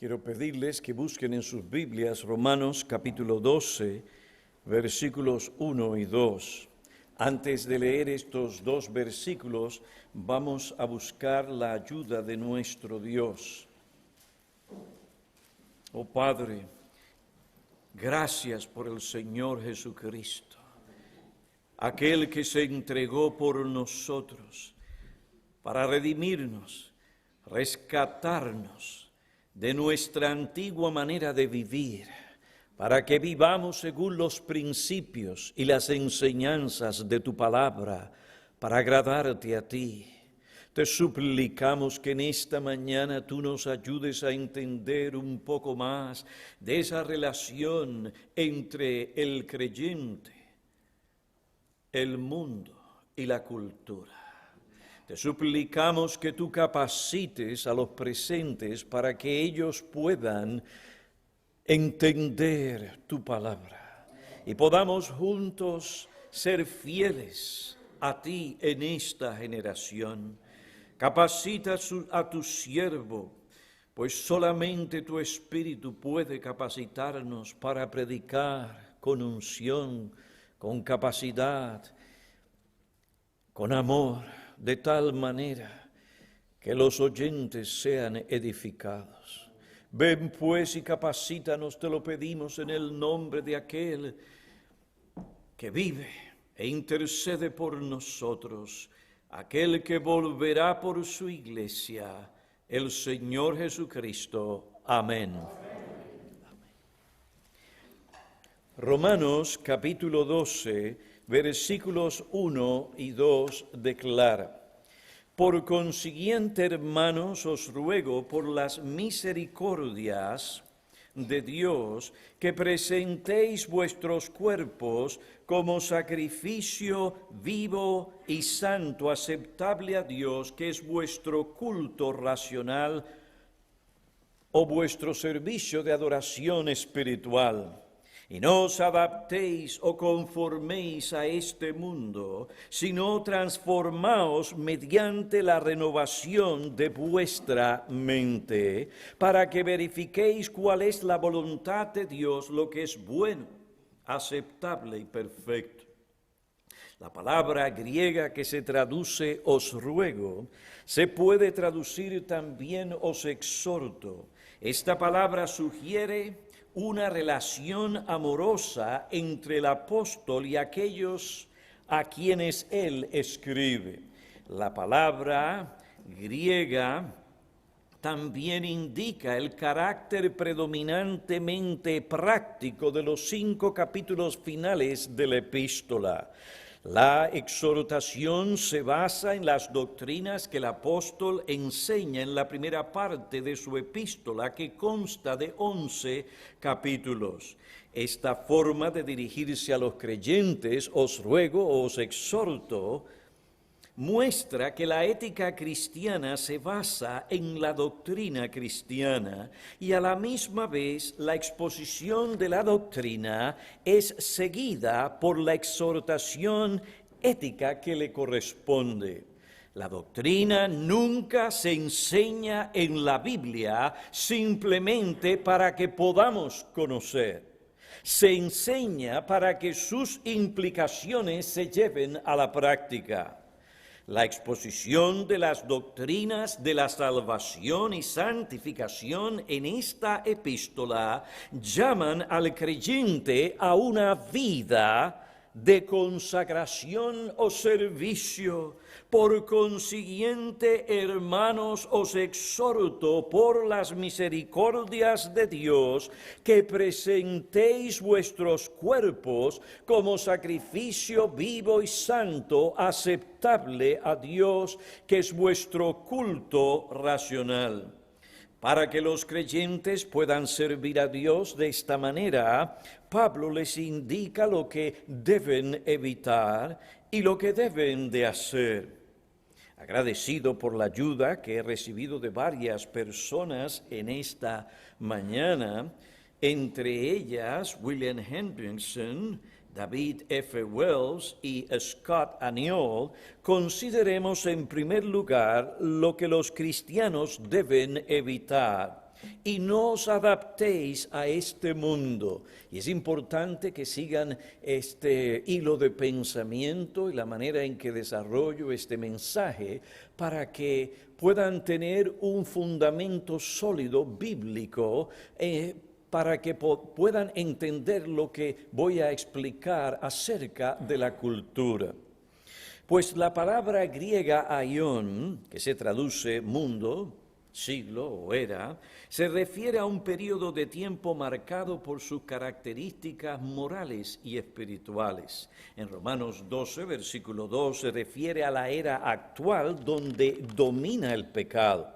Quiero pedirles que busquen en sus Biblias Romanos capítulo 12, versículos 1 y 2. Antes de leer estos dos versículos, vamos a buscar la ayuda de nuestro Dios. Oh Padre, gracias por el Señor Jesucristo, aquel que se entregó por nosotros para redimirnos, rescatarnos de nuestra antigua manera de vivir, para que vivamos según los principios y las enseñanzas de tu palabra, para agradarte a ti. Te suplicamos que en esta mañana tú nos ayudes a entender un poco más de esa relación entre el creyente, el mundo y la cultura. Te suplicamos que tú capacites a los presentes para que ellos puedan entender tu palabra y podamos juntos ser fieles a ti en esta generación. Capacita a tu siervo, pues solamente tu Espíritu puede capacitarnos para predicar con unción, con capacidad, con amor, de tal manera que los oyentes sean edificados. Ven pues y capacítanos, te lo pedimos en el nombre de aquel que vive e intercede por nosotros, aquel que volverá por su iglesia, el Señor Jesucristo. Amén. Romanos capítulo 12, versículos 1 y 2 declara: Por consiguiente, hermanos, os ruego por las misericordias de Dios que presentéis vuestros cuerpos como sacrificio vivo y santo, aceptable a Dios, que es vuestro culto racional o vuestro servicio de adoración espiritual. Y no os adaptéis o conforméis a este mundo, sino transformaos mediante la renovación de vuestra mente, para que verifiquéis cuál es la voluntad de Dios, lo que es bueno, aceptable y perfecto. La palabra griega que se traduce os ruego, se puede traducir también os exhorto. Esta palabra sugiere una relación amorosa entre el apóstol y aquellos a quienes él escribe. La palabra griega también indica el carácter predominantemente práctico de los 5 capítulos finales de la epístola. La exhortación se basa en las doctrinas que el apóstol enseña en la primera parte de su epístola, que consta de 11 capítulos. Esta forma de dirigirse a los creyentes, os ruego o os exhorto, muestra que la ética cristiana se basa en la doctrina cristiana y a la misma vez la exposición de la doctrina es seguida por la exhortación ética que le corresponde. La doctrina nunca se enseña en la Biblia simplemente para que podamos conocer. Se enseña para que sus implicaciones se lleven a la práctica. La exposición de las doctrinas de la salvación y santificación en esta epístola llaman al creyente a una vida de consagración o servicio. Por consiguiente, hermanos, os exhorto por las misericordias de Dios que presentéis vuestros cuerpos como sacrificio vivo y santo, aceptable a Dios, que es vuestro culto racional. Para que los creyentes puedan servir a Dios de esta manera, Pablo les indica lo que deben evitar y lo que deben de hacer. Agradecido por la ayuda que he recibido de varias personas en esta mañana, entre ellas William Hendrickson, David F. Wells y Scott Aniol, consideremos en primer lugar lo que los cristianos deben evitar. y no os adaptéis a este mundo. Y es importante que sigan este hilo de pensamiento y la manera en que desarrollo este mensaje para que puedan tener un fundamento sólido bíblico para que puedan entender lo que voy a explicar acerca de la cultura. Pues la palabra griega aion, que se traduce mundo, siglo o era, se refiere a un periodo de tiempo marcado por sus características morales y espirituales. En Romanos 12, versículo 2, se refiere a la era actual donde domina el pecado.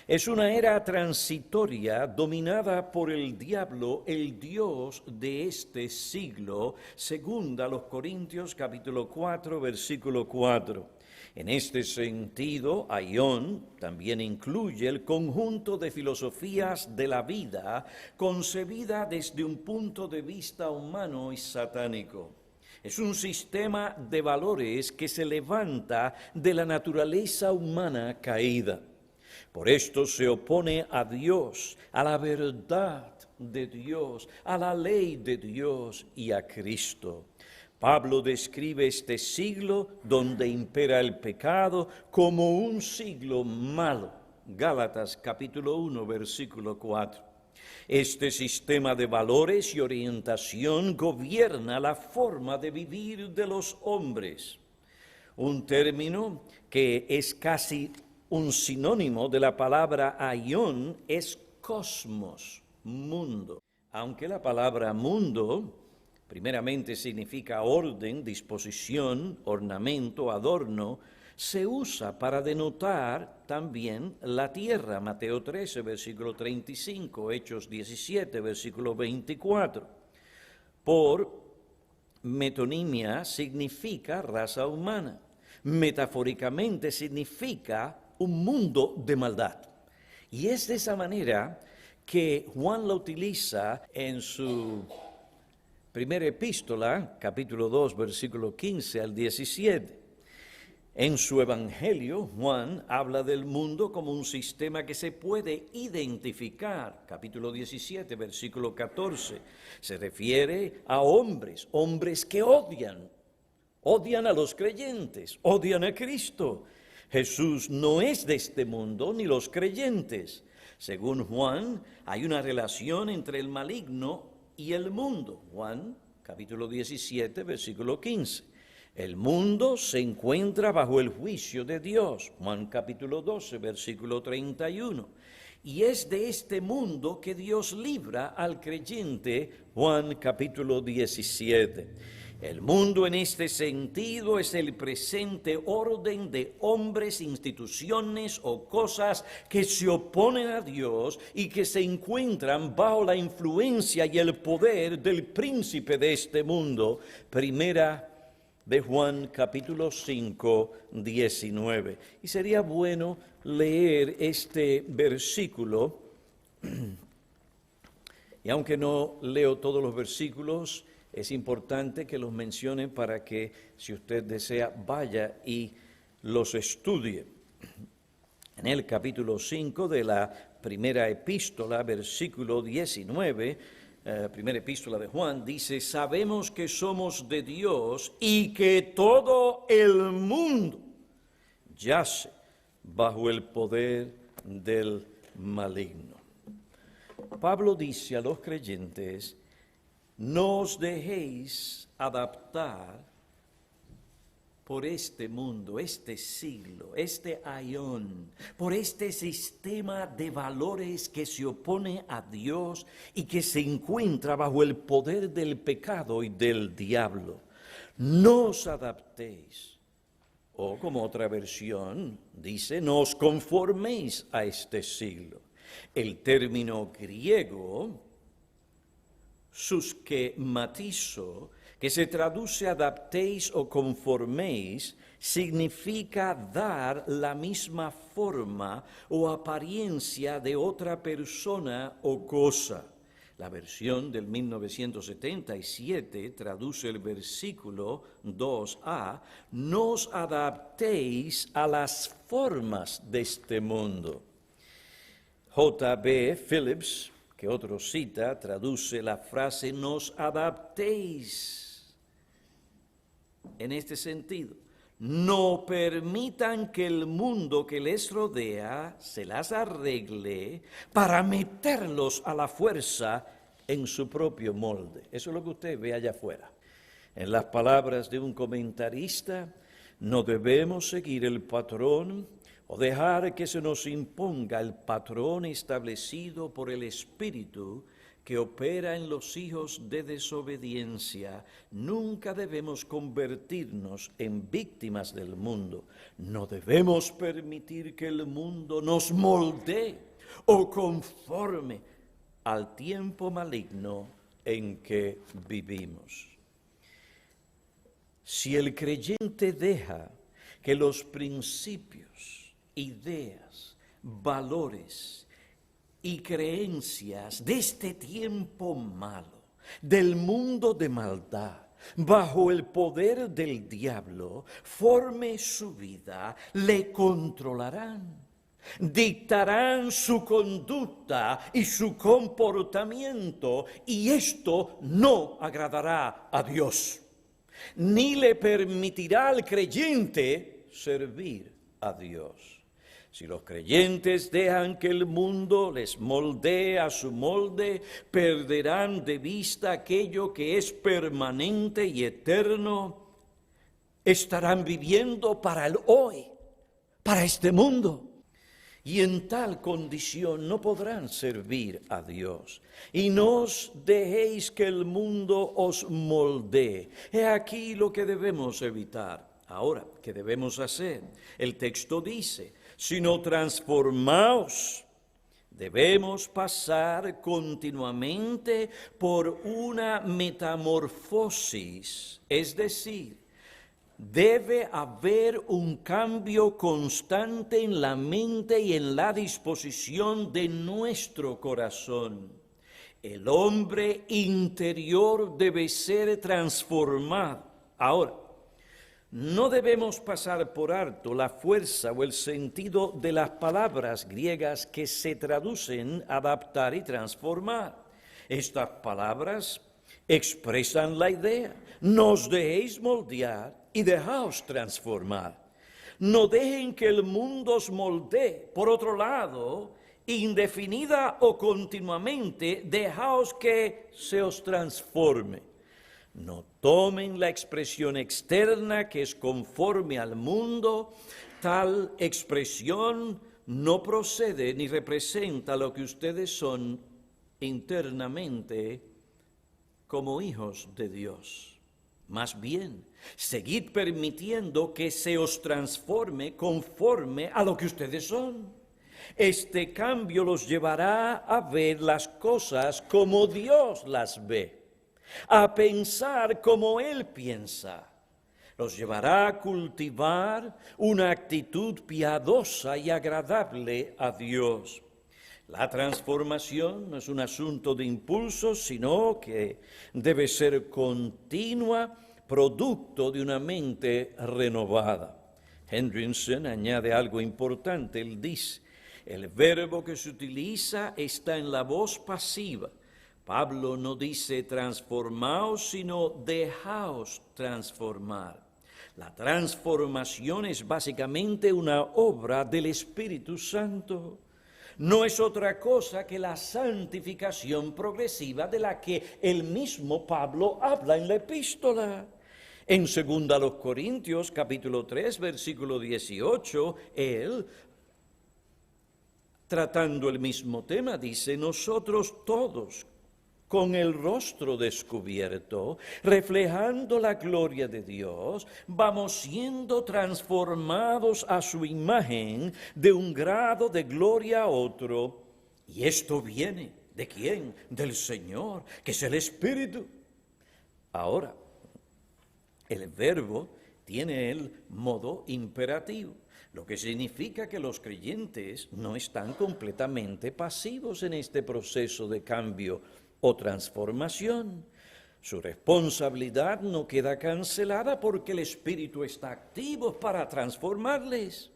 Es una era transitoria dominada por el diablo, el Dios de este siglo, según a los Corintios capítulo 4, versículo 4. En este sentido, aion también incluye el conjunto de filosofías de la vida concebida desde un punto de vista humano y satánico. Es un sistema de valores que se levanta de la naturaleza humana caída. Por esto se opone a Dios, a la verdad de Dios, a la ley de Dios y a Cristo. Pablo describe este siglo donde impera el pecado como un siglo malo. Gálatas capítulo 1, versículo 4. Este sistema de valores y orientación gobierna la forma de vivir de los hombres. Un término que es casi un sinónimo de la palabra aion es cosmos, mundo. Aunque la palabra mundo primeramente significa orden, disposición, ornamento, adorno, se usa para denotar también la tierra. Mateo 13, versículo 35, Hechos 17, versículo 24. Por metonimia significa raza humana. Metafóricamente significa un mundo de maldad. Y es de esa manera que Juan la utiliza en su primera epístola, capítulo 2, versículo 15 al 17. En su evangelio, Juan habla del mundo como un sistema que se puede identificar. Capítulo 17, versículo 14. Se refiere a hombres que odian a los creyentes, odian a Cristo. Jesús no es de este mundo ni los creyentes. Según Juan, hay una relación entre el maligno y el mundo. Juan, capítulo 17, versículo 15. El mundo se encuentra bajo el juicio de Dios. Juan, capítulo 12, versículo 31. Y es de este mundo que Dios libra al creyente. Juan, capítulo 17. El mundo en este sentido es el presente orden de hombres, instituciones o cosas que se oponen a Dios y que se encuentran bajo la influencia y el poder del príncipe de este mundo. Primera de Juan, capítulo 5, 19. Y sería bueno leer este versículo, y aunque no leo todos los versículos, es importante que los mencione para que, si usted desea, vaya y los estudie. En el capítulo 5 de la primera epístola, versículo 19, primera epístola de Juan, dice: sabemos que somos de Dios y que todo el mundo yace bajo el poder del maligno. Pablo dice a los creyentes: no os dejéis adaptar por este mundo, este siglo, este aion, por este sistema de valores que se opone a Dios y que se encuentra bajo el poder del pecado y del diablo. No os adaptéis. O como otra versión dice, no os conforméis a este siglo. El término griego suskematizo, que se traduce adaptéis o conforméis, significa dar la misma forma o apariencia de otra persona o cosa. La versión del 1977 traduce el versículo 2a, no os adaptéis a las formas de este mundo. J.B. Phillips, que otro cita, traduce la frase nos adaptéis en este sentido. No permitan que el mundo que les rodea se las arregle para meterlos a la fuerza en su propio molde. Eso es lo que usted ve allá afuera. En las palabras de un comentarista, no debemos seguir el patrón o dejar que se nos imponga el patrón establecido por el Espíritu que opera en los hijos de desobediencia. Nunca debemos convertirnos en víctimas del mundo. No debemos permitir que el mundo nos moldee o conforme al tiempo maligno en que vivimos. Si el creyente deja que los principios, ideas, valores y creencias de este tiempo malo, del mundo de maldad, bajo el poder del diablo, forme su vida, le controlarán, dictarán su conducta y su comportamiento, y esto no agradará a Dios, ni le permitirá al creyente servir a Dios. Si los creyentes dejan que el mundo les moldee a su molde, perderán de vista aquello que es permanente y eterno. Estarán viviendo para el hoy, para este mundo. Y en tal condición no podrán servir a Dios. Y no os dejéis que el mundo os moldee. He aquí lo que debemos evitar. Ahora, ¿qué debemos hacer? El texto dice, sino transformaos. Debemos pasar continuamente por una metamorfosis, es decir, debe haber un cambio constante en la mente y en la disposición de nuestro corazón. El hombre interior debe ser transformado. Ahora, no debemos pasar por alto la fuerza o el sentido de las palabras griegas que se traducen adaptar y transformar. Estas palabras expresan la idea, no os dejéis moldear y dejaos transformar. No dejen que el mundo os moldee. Por otro lado, indefinida o continuamente, dejaos que se os transforme. No tomen la expresión externa que es conforme al mundo. Tal expresión no procede ni representa lo que ustedes son internamente como hijos de Dios. Más bien, seguid permitiendo que se os transforme conforme a lo que ustedes son. Este cambio los llevará a ver las cosas como Dios las ve, a pensar como Él piensa. Los llevará a cultivar una actitud piadosa y agradable a Dios. La transformación no es un asunto de impulsos, sino que debe ser continua, producto de una mente renovada. Hendrickson añade algo importante. Él dice, el verbo que se utiliza está en la voz pasiva. Pablo no dice transformaos, sino dejaos transformar. La transformación es básicamente una obra del Espíritu Santo. No es otra cosa que la santificación progresiva de la que el mismo Pablo habla en la epístola. En 2 Corintios, capítulo 3, versículo 18, él, tratando el mismo tema, dice, nosotros todos, con el rostro descubierto, reflejando la gloria de Dios, vamos siendo transformados a su imagen de un grado de gloria a otro. Y esto viene, ¿de quién? Del Señor, que es el Espíritu. Ahora, el verbo tiene el modo imperativo, lo que significa que los creyentes no están completamente pasivos en este proceso de cambio o transformación. Su responsabilidad no queda cancelada porque el Espíritu está activo para transformarles.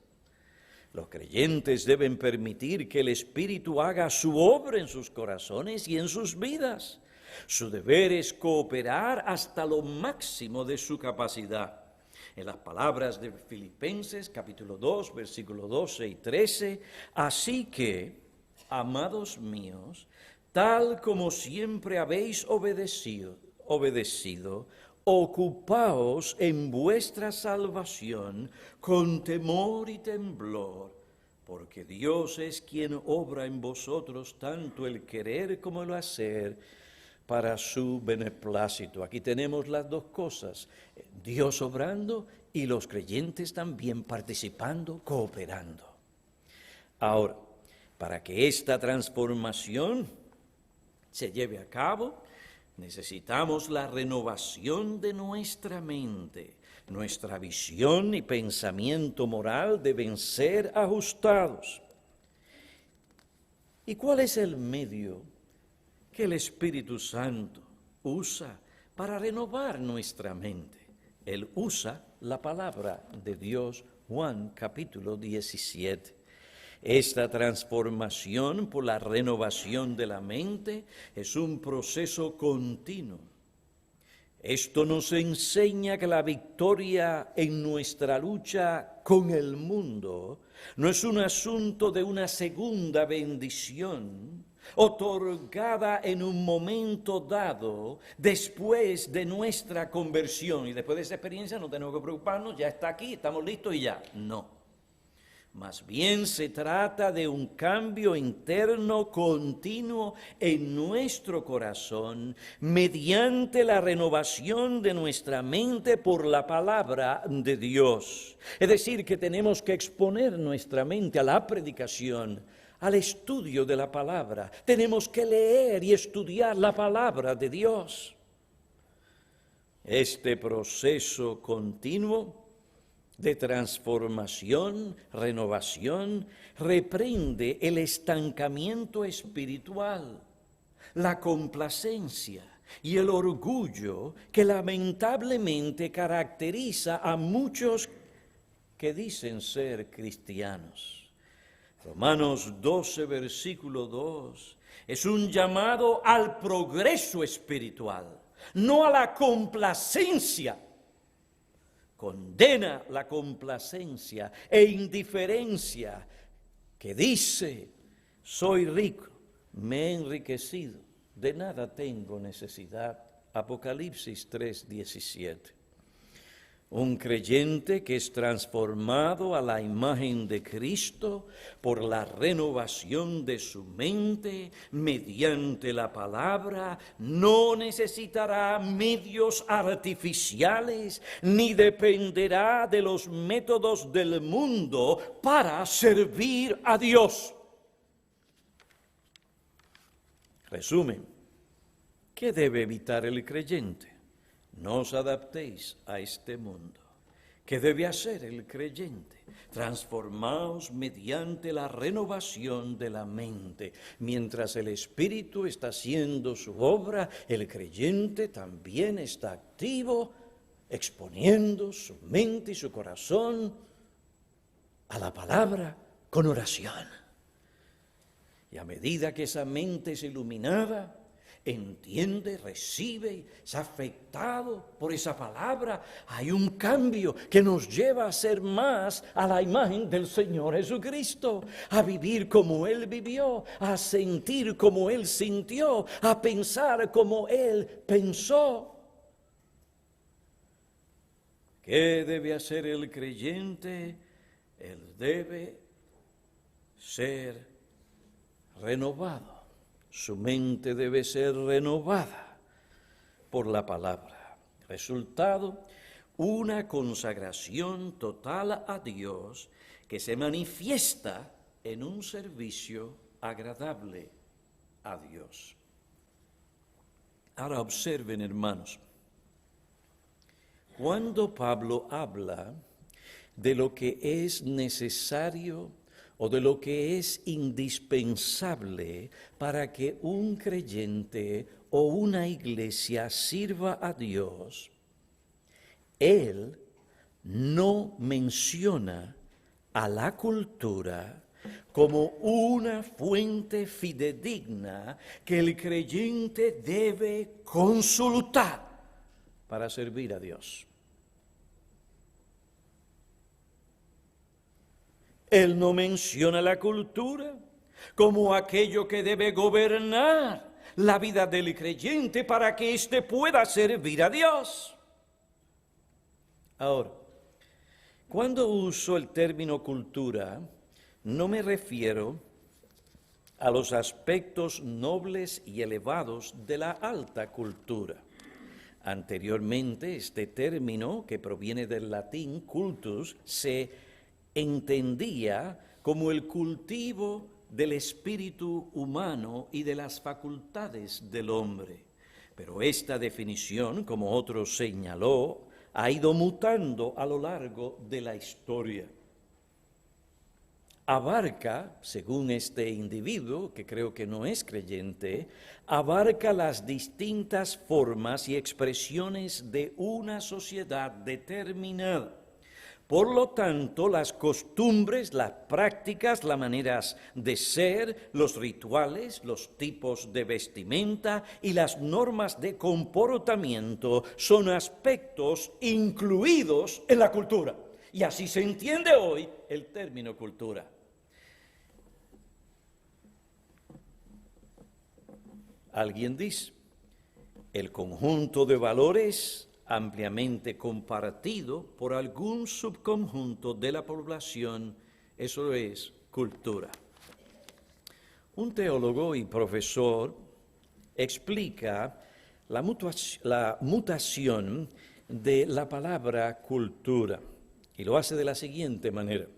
Los creyentes deben permitir que el Espíritu haga su obra en sus corazones y en sus vidas. Su deber es cooperar hasta lo máximo de su capacidad. En las palabras de Filipenses, capítulo 2, versículos 12 y 13, así que, amados míos, tal como siempre habéis obedecido, ocupaos en vuestra salvación con temor y temblor, porque Dios es quien obra en vosotros tanto el querer como el hacer para su beneplácito. Aquí tenemos las dos cosas, Dios obrando y los creyentes también participando, cooperando. Ahora, para que esta transformación se lleve a cabo, necesitamos la renovación de nuestra mente. Nuestra visión y pensamiento moral deben ser ajustados. ¿Y cuál es el medio que el Espíritu Santo usa para renovar nuestra mente? Él usa la palabra de Dios, Juan capítulo 17. Esta transformación por la renovación de la mente es un proceso continuo. Esto nos enseña que la victoria en nuestra lucha con el mundo no es un asunto de una segunda bendición otorgada en un momento dado después de nuestra conversión. Y después de esa experiencia no tenemos que preocuparnos, ya está aquí, estamos listos y ya. No. Más bien se trata de un cambio interno continuo en nuestro corazón mediante la renovación de nuestra mente por la palabra de Dios. Es decir, que tenemos que exponer nuestra mente a la predicación, al estudio de la palabra. Tenemos que leer y estudiar la palabra de Dios. Este proceso continuo de transformación, renovación, reprende el estancamiento espiritual, la complacencia y el orgullo que lamentablemente caracteriza a muchos que dicen ser cristianos. Romanos 12, versículo 2, es un llamado al progreso espiritual, no a la complacencia. Condena la complacencia e indiferencia que dice, soy rico, me he enriquecido, de nada tengo necesidad. Apocalipsis 3:17. Un creyente que es transformado a la imagen de Cristo por la renovación de su mente mediante la palabra no necesitará medios artificiales ni dependerá de los métodos del mundo para servir a Dios. Resumen, ¿qué debe evitar el creyente? No os adaptéis a este mundo. ¿Qué debe hacer el creyente? Transformaos mediante la renovación de la mente. Mientras el Espíritu está haciendo su obra, el creyente también está activo, exponiendo su mente y su corazón a la palabra con oración. Y a medida que esa mente es iluminada, entiende, recibe, es afectado por esa palabra, hay un cambio que nos lleva a ser más a la imagen del Señor Jesucristo, a vivir como Él vivió, a sentir como Él sintió, a pensar como Él pensó. ¿Qué debe hacer el creyente? Él debe ser renovado. Su mente debe ser renovada por la palabra. Resultado, una consagración total a Dios que se manifiesta en un servicio agradable a Dios. Ahora observen, hermanos, cuando Pablo habla de lo que es necesario o de lo que es indispensable para que un creyente o una iglesia sirva a Dios, él no menciona a la cultura como una fuente fidedigna que el creyente debe consultar para servir a Dios. Él no menciona la cultura como aquello que debe gobernar la vida del creyente para que éste pueda servir a Dios. Ahora, cuando uso el término cultura, no me refiero a los aspectos nobles y elevados de la alta cultura. Anteriormente, este término, que proviene del latín cultus, se entendía como el cultivo del espíritu humano y de las facultades del hombre. Pero esta definición, como otro señaló, ha ido mutando a lo largo de la historia. Abarca, según este individuo, que creo que no es creyente, abarca las distintas formas y expresiones de una sociedad determinada. Por lo tanto, las costumbres, las prácticas, las maneras de ser, los rituales, los tipos de vestimenta y las normas de comportamiento son aspectos incluidos en la cultura. Y así se entiende hoy el término cultura. Alguien dice, el conjunto de valores ampliamente compartido por algún subconjunto de la población, eso es cultura. Un teólogo y profesor explica la mutación de la palabra cultura y lo hace de la siguiente manera.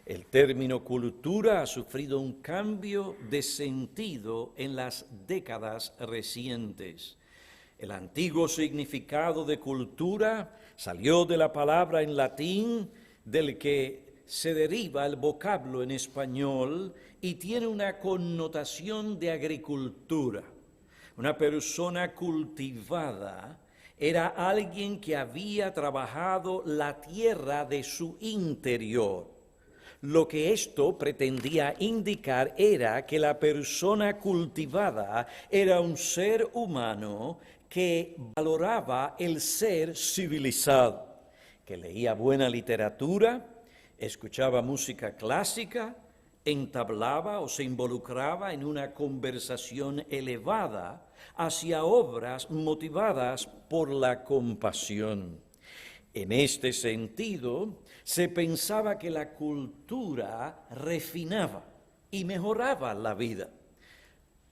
El término cultura ha sufrido un cambio de sentido en las décadas recientes. El antiguo significado de cultura salió de la palabra en latín del que se deriva el vocablo en español y tiene una connotación de agricultura. Una persona cultivada era alguien que había trabajado la tierra de su interior. Lo que esto pretendía indicar era que la persona cultivada era un ser humano que valoraba el ser civilizado, que leía buena literatura, escuchaba música clásica, entablaba o se involucraba en una conversación elevada hacia obras motivadas por la compasión. En este sentido, se pensaba que la cultura refinaba y mejoraba la vida.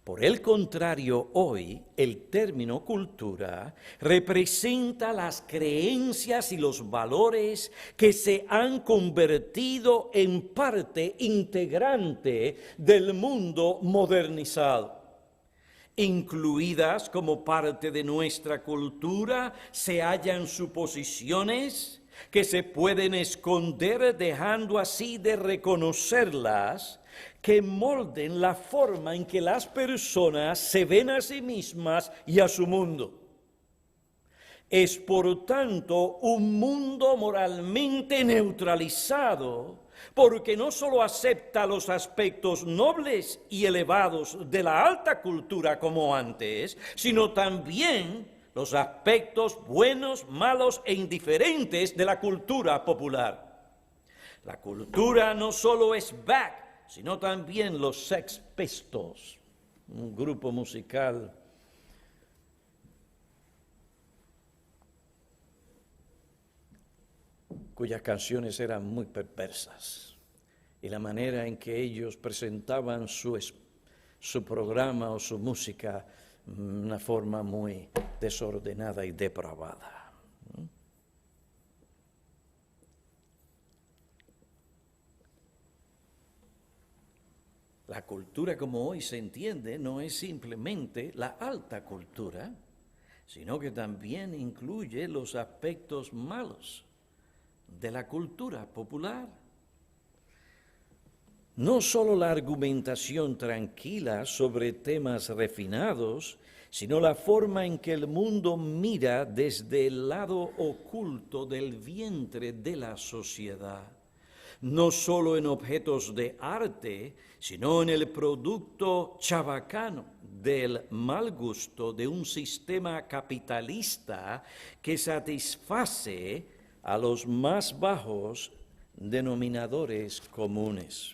Por el contrario, hoy el término cultura representa las creencias y los valores que se han convertido en parte integrante del mundo modernizado. Incluidas como parte de nuestra cultura se hallan suposiciones que se pueden esconder dejando así de reconocerlas, que molden la forma en que las personas se ven a sí mismas y a su mundo. Es por tanto un mundo moralmente neutralizado, porque no solo acepta los aspectos nobles y elevados de la alta cultura como antes, sino también los aspectos buenos, malos e indiferentes de la cultura popular. La cultura no solo es back, sino también los Sex Pistols, un grupo musical cuyas canciones eran muy perversas, y la manera en que ellos presentaban su programa o su música de una forma muy desordenada y depravada. La cultura como hoy se entiende no es simplemente la alta cultura, sino que también incluye los aspectos malos de la cultura popular. No solo la argumentación tranquila sobre temas refinados, sino la forma en que el mundo mira desde el lado oculto del vientre de la sociedad. no solo en objetos de arte, sino en el producto chabacano del mal gusto de un sistema capitalista que satisface a los más bajos denominadores comunes.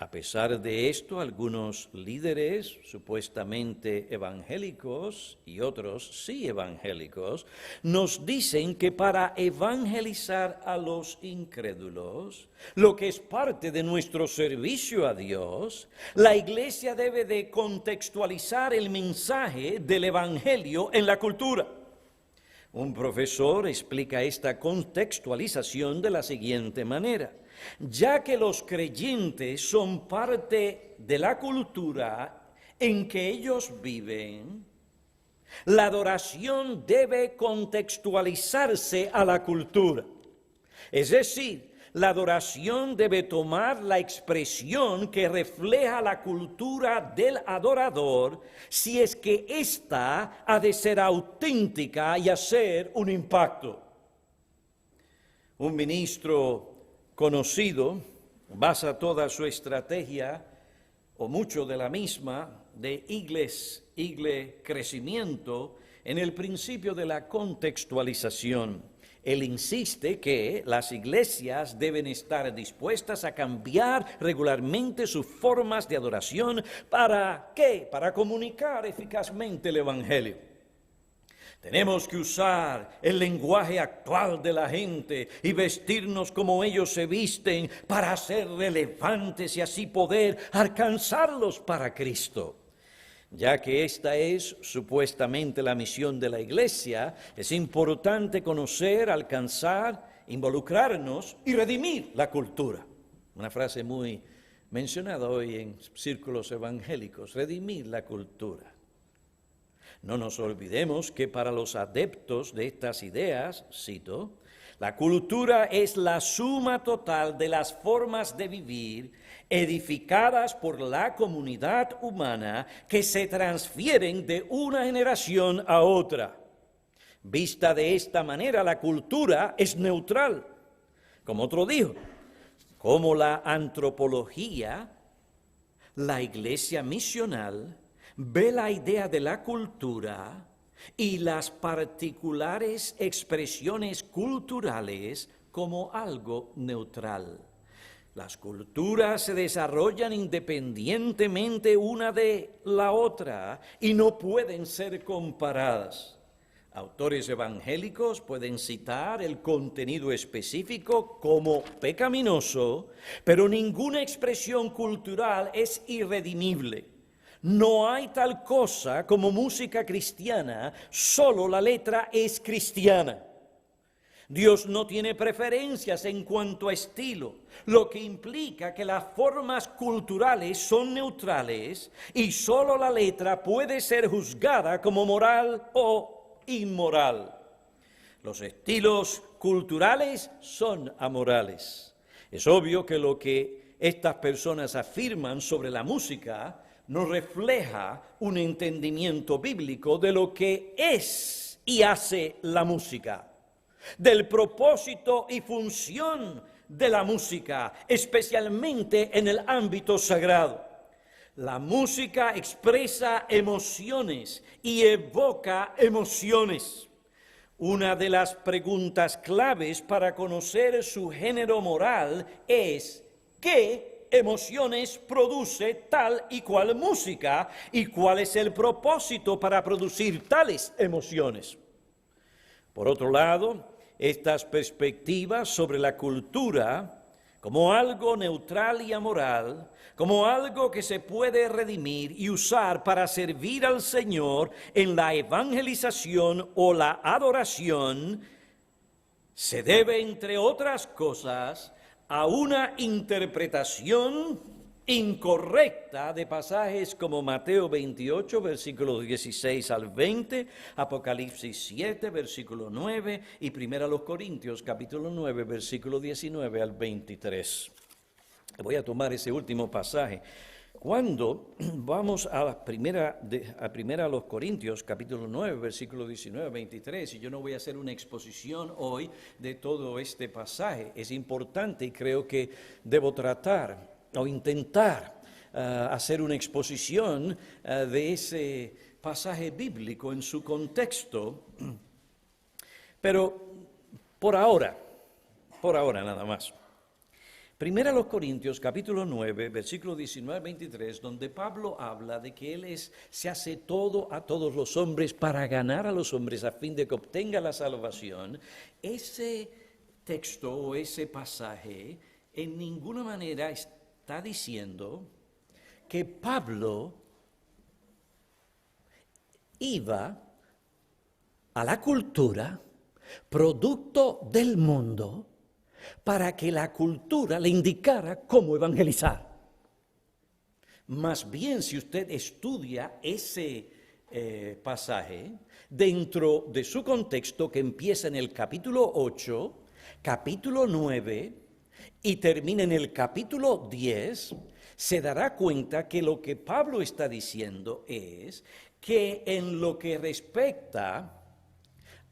A pesar de esto, algunos líderes supuestamente evangélicos y otros sí evangélicos nos dicen que para evangelizar a los incrédulos, lo que es parte de nuestro servicio a Dios, la Iglesia debe de contextualizar el mensaje del Evangelio en la cultura. Un profesor explica esta contextualización de la siguiente manera: ya que los creyentes son parte de la cultura en que ellos viven, la adoración debe contextualizarse a la cultura. Es decir, la adoración debe tomar la expresión que refleja la cultura del adorador, si es que ésta ha de ser auténtica y hacer un impacto. Un ministro conocido basa toda su estrategia, o mucho de la misma, de Igle crecimiento, en el principio de la contextualización. Él insiste que las iglesias deben estar dispuestas a cambiar regularmente sus formas de adoración. ¿Para qué? Para comunicar eficazmente el Evangelio. Tenemos que usar el lenguaje actual de la gente y vestirnos como ellos se visten para ser relevantes y así poder alcanzarlos para Cristo. Ya que esta es supuestamente la misión de la Iglesia, es importante conocer, alcanzar, involucrarnos y redimir la cultura. Una frase muy mencionada hoy en círculos evangélicos: redimir la cultura. No nos olvidemos que para los adeptos de estas ideas, cito, la cultura es la suma total de las formas de vivir edificadas por la comunidad humana que se transfieren de una generación a otra. Vista de esta manera, la cultura es neutral. Como otro dijo, como la antropología, la iglesia misional ve la idea de la cultura y las particulares expresiones culturales como algo neutral. Las culturas se desarrollan independientemente una de la otra y no pueden ser comparadas. Autores evangélicos pueden citar el contenido específico como pecaminoso, pero ninguna expresión cultural es irredimible. No hay tal cosa como música cristiana, solo la letra es cristiana. Dios no tiene preferencias en cuanto a estilo, lo que implica que las formas culturales son neutrales y solo la letra puede ser juzgada como moral o inmoral. Los estilos culturales son amorales. Es obvio que lo que estas personas afirman sobre la música no refleja un entendimiento bíblico de lo que es y hace la música, del propósito y función de la música, especialmente en el ámbito sagrado. La música expresa emociones y evoca emociones. Una de las preguntas claves para conocer su género moral es: ¿qué emociones produce tal y cual música y cuál es el propósito para producir tales emociones? Por otro lado, estas perspectivas sobre la cultura como algo neutral y amoral, como algo que se puede redimir y usar para servir al Señor en la evangelización o la adoración, se debe, entre otras cosas, a una interpretación incorrecta de pasajes como Mateo 28, versículos 16 al 20, Apocalipsis 7, versículo 9 y 1 Corintios, capítulo 9, versículo 19 al 23. Voy a tomar ese último pasaje Cuando vamos a la primera a los Corintios, capítulo 9, versículo 19, 23, y yo no voy a hacer una exposición hoy de todo este pasaje, es importante y creo que debo tratar o intentar hacer una exposición de ese pasaje bíblico en su contexto, pero por ahora nada más. Primera a los Corintios, capítulo 9, versículo 19 al 23, donde Pablo habla de que se hace todo a todos los hombres para ganar a los hombres a fin de que obtenga la salvación. Ese texto o ese pasaje en ninguna manera está diciendo que Pablo iba a la cultura, producto del mundo, para que la cultura le indicara cómo evangelizar. Más bien, si usted estudia ese pasaje dentro de su contexto que empieza en el capítulo 8, capítulo 9 y termina en el capítulo 10, se dará cuenta que lo que Pablo está diciendo es que en lo que respecta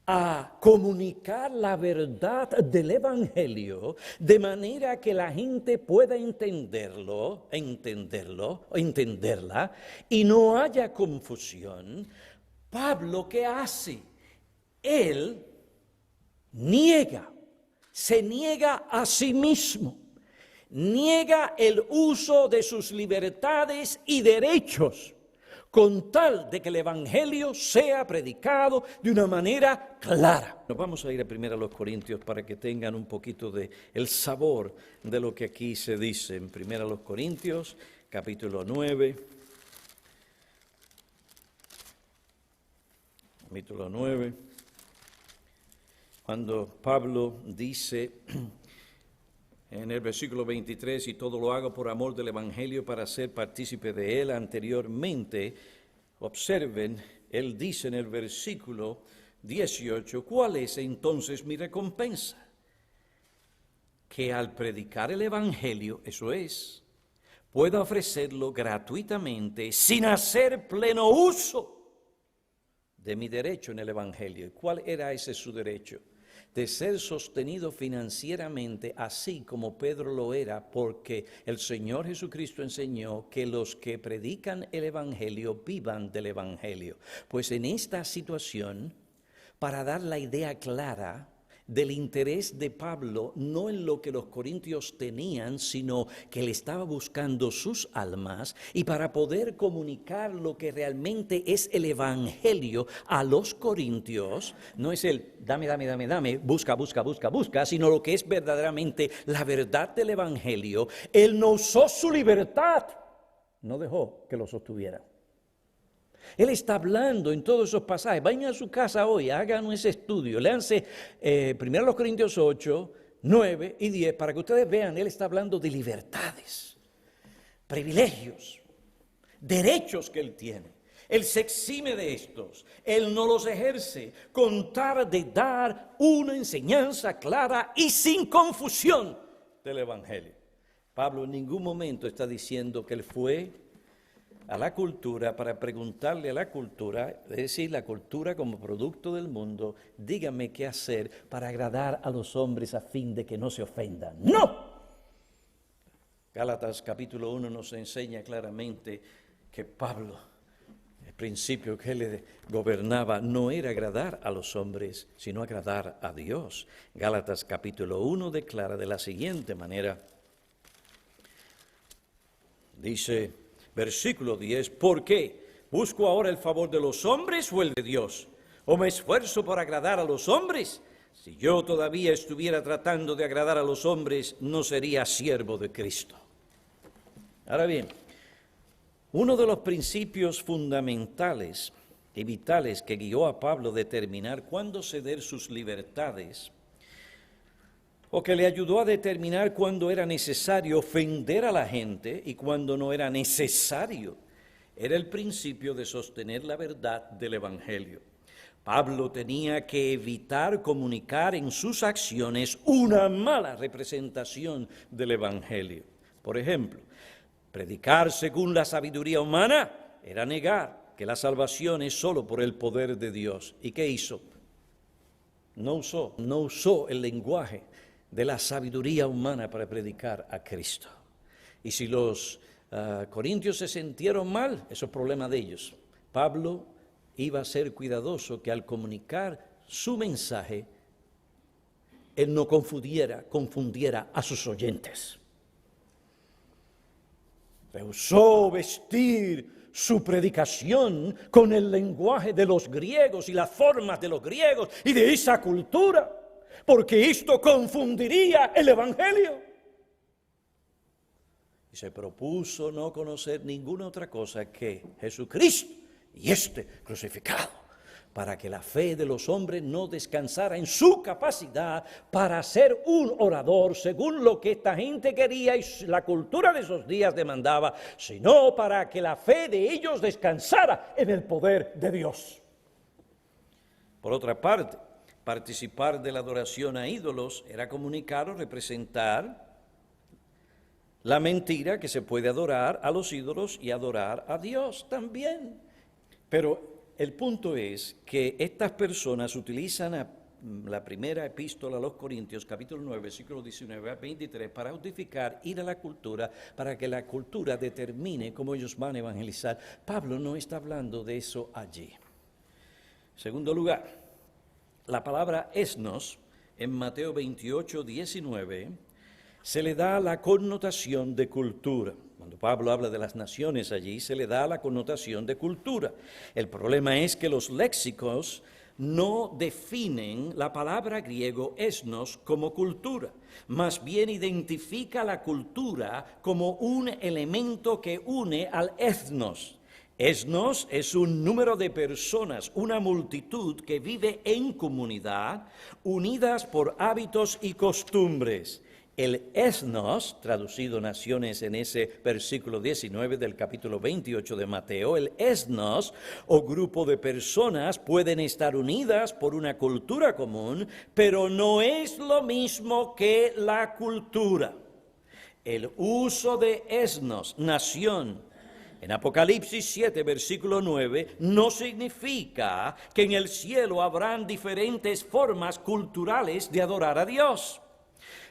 a comunicar la verdad del Evangelio de manera que la gente pueda entenderla y no haya confusión, Pablo, ¿qué hace? Él se niega a sí mismo, niega el uso de sus libertades y derechos, con tal de que el Evangelio sea predicado de una manera clara. Nos vamos a ir a 1 Corintios para que tengan un poquito de el sabor de lo que aquí se dice. En 1 Corintios, capítulo 9. Capítulo 9. Cuando Pablo dice en el versículo 23, y todo lo hago por amor del Evangelio para ser partícipe de él. Anteriormente, observen, él dice en el versículo 18, ¿cuál es entonces mi recompensa? Que al predicar el Evangelio, eso es, pueda ofrecerlo gratuitamente sin hacer pleno uso de mi derecho en el Evangelio. ¿Y cuál era ese su derecho? De ser sostenido financieramente, así como Pedro lo era, porque el Señor Jesucristo enseñó que los que predican el Evangelio vivan del Evangelio. Pues en esta situación, para dar la idea clara del interés de Pablo, no en lo que los corintios tenían, sino que él estaba buscando sus almas, y para poder comunicar lo que realmente es el Evangelio a los corintios, no es el dame, busca, sino lo que es verdaderamente la verdad del Evangelio. Él no usó su libertad, no dejó que lo sostuviera. Él está hablando en todos esos pasajes. Vayan a su casa hoy, hagan ese estudio, léanse 1 Corintios 8, 9 y 10 para que ustedes vean. Él está hablando de libertades, privilegios, derechos que él tiene. Él se exime de estos, él no los ejerce, con tal de dar una enseñanza clara y sin confusión del Evangelio. Pablo en ningún momento está diciendo que él fue a la cultura para preguntarle a la cultura, es decir, la cultura como producto del mundo, dígame qué hacer para agradar a los hombres a fin de que no se ofendan. ¡No! Gálatas capítulo 1 nos enseña claramente que Pablo, el principio que él gobernaba, no era agradar a los hombres, sino agradar a Dios. Gálatas capítulo 1 declara de la siguiente manera, dice, versículo 10, ¿por qué? ¿Busco ahora el favor de los hombres o el de Dios? ¿O me esfuerzo por agradar a los hombres? Si yo todavía estuviera tratando de agradar a los hombres, no sería siervo de Cristo. Ahora bien, uno de los principios fundamentales y vitales que guió a Pablo a determinar cuándo ceder sus libertades, o que le ayudó a determinar cuándo era necesario ofender a la gente y cuándo no era necesario, era el principio de sostener la verdad del Evangelio. Pablo tenía que evitar comunicar en sus acciones una mala representación del Evangelio. Por ejemplo, Predicar según la sabiduría humana era negar que la salvación es solo por el poder de Dios. ¿Y qué hizo? No usó el lenguaje de la sabiduría humana para predicar a Cristo. Y si los corintios se sintieron mal, eso es problema de ellos. Pablo iba a ser cuidadoso que al comunicar su mensaje, él no confundiera a sus oyentes. Rehusó vestir su predicación con el lenguaje de los griegos y las formas de los griegos y de esa cultura, porque esto confundiría el evangelio. Y se propuso no conocer ninguna otra cosa que Jesucristo y crucificado, para que la fe de los hombres no descansara en su capacidad para ser un orador según lo que esta gente quería y la cultura de esos días demandaba, sino para que la fe de ellos descansara en el poder de Dios. Por otra parte, participar de la adoración a ídolos era comunicar o representar la mentira que se puede adorar a los ídolos y adorar a Dios también. Pero el punto es que estas personas utilizan la primera epístola a los Corintios, capítulo 9, versículo 19 a 23, para justificar ir a la cultura, para que la cultura determine cómo ellos van a evangelizar. Pablo no está hablando de eso allí. Segundo lugar, la palabra esnos en Mateo 28, 19, se le da la connotación de cultura. Cuando Pablo habla de las naciones allí, se le da la connotación de cultura. El problema es que los léxicos no definen la palabra griego esnos como cultura, más bien identifica la cultura como un elemento que une al etnos. Esnos es un número de personas, una multitud que vive en comunidad, unidas por hábitos y costumbres. El etnos, traducido naciones en ese versículo 19 del capítulo 28 de Mateo, el etnos o grupo de personas pueden estar unidas por una cultura común, pero no es lo mismo que la cultura. El uso de etnos, nación, en Apocalipsis 7, versículo 9, no significa que en el cielo habrán diferentes formas culturales de adorar a Dios.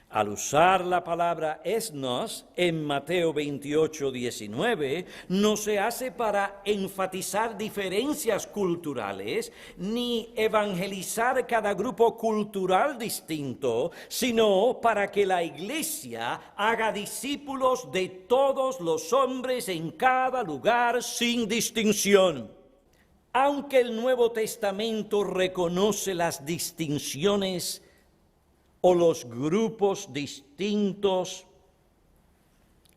Al usar la palabra esnos en Mateo 28, 19, no se hace para enfatizar diferencias culturales ni evangelizar cada grupo cultural distinto, sino para que la iglesia haga discípulos de todos los hombres en cada lugar sin distinción. Aunque el Nuevo Testamento reconoce las distinciones o los grupos distintos,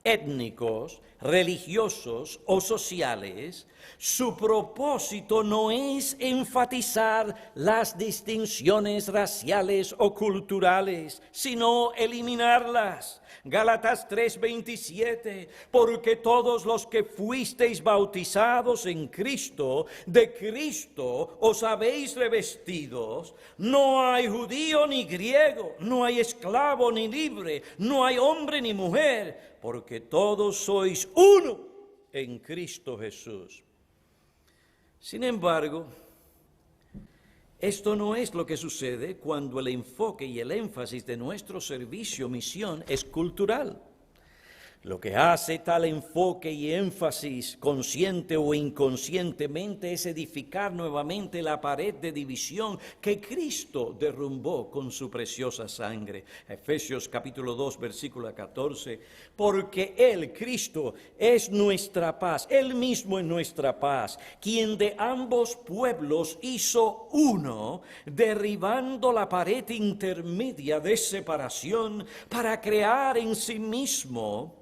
étnicos, religiosos o sociales, su propósito no es enfatizar las distinciones raciales o culturales, sino eliminarlas. Gálatas 3:27, porque todos los que fuisteis bautizados en Cristo, de Cristo os habéis revestidos. No hay judío ni griego, no hay esclavo ni libre, no hay hombre ni mujer, porque todos sois uno en Cristo Jesús. Sin embargo, esto no es lo que sucede cuando el enfoque y el énfasis de nuestro servicio misión es cultural. Lo que hace tal enfoque y énfasis, consciente o inconscientemente, es edificar nuevamente la pared de división que Cristo derrumbó con su preciosa sangre. Efesios capítulo 2, versículo 14. Porque Él, Cristo, es nuestra paz, Él mismo es nuestra paz, quien de ambos pueblos hizo uno, derribando la pared intermedia de separación para crear en sí mismo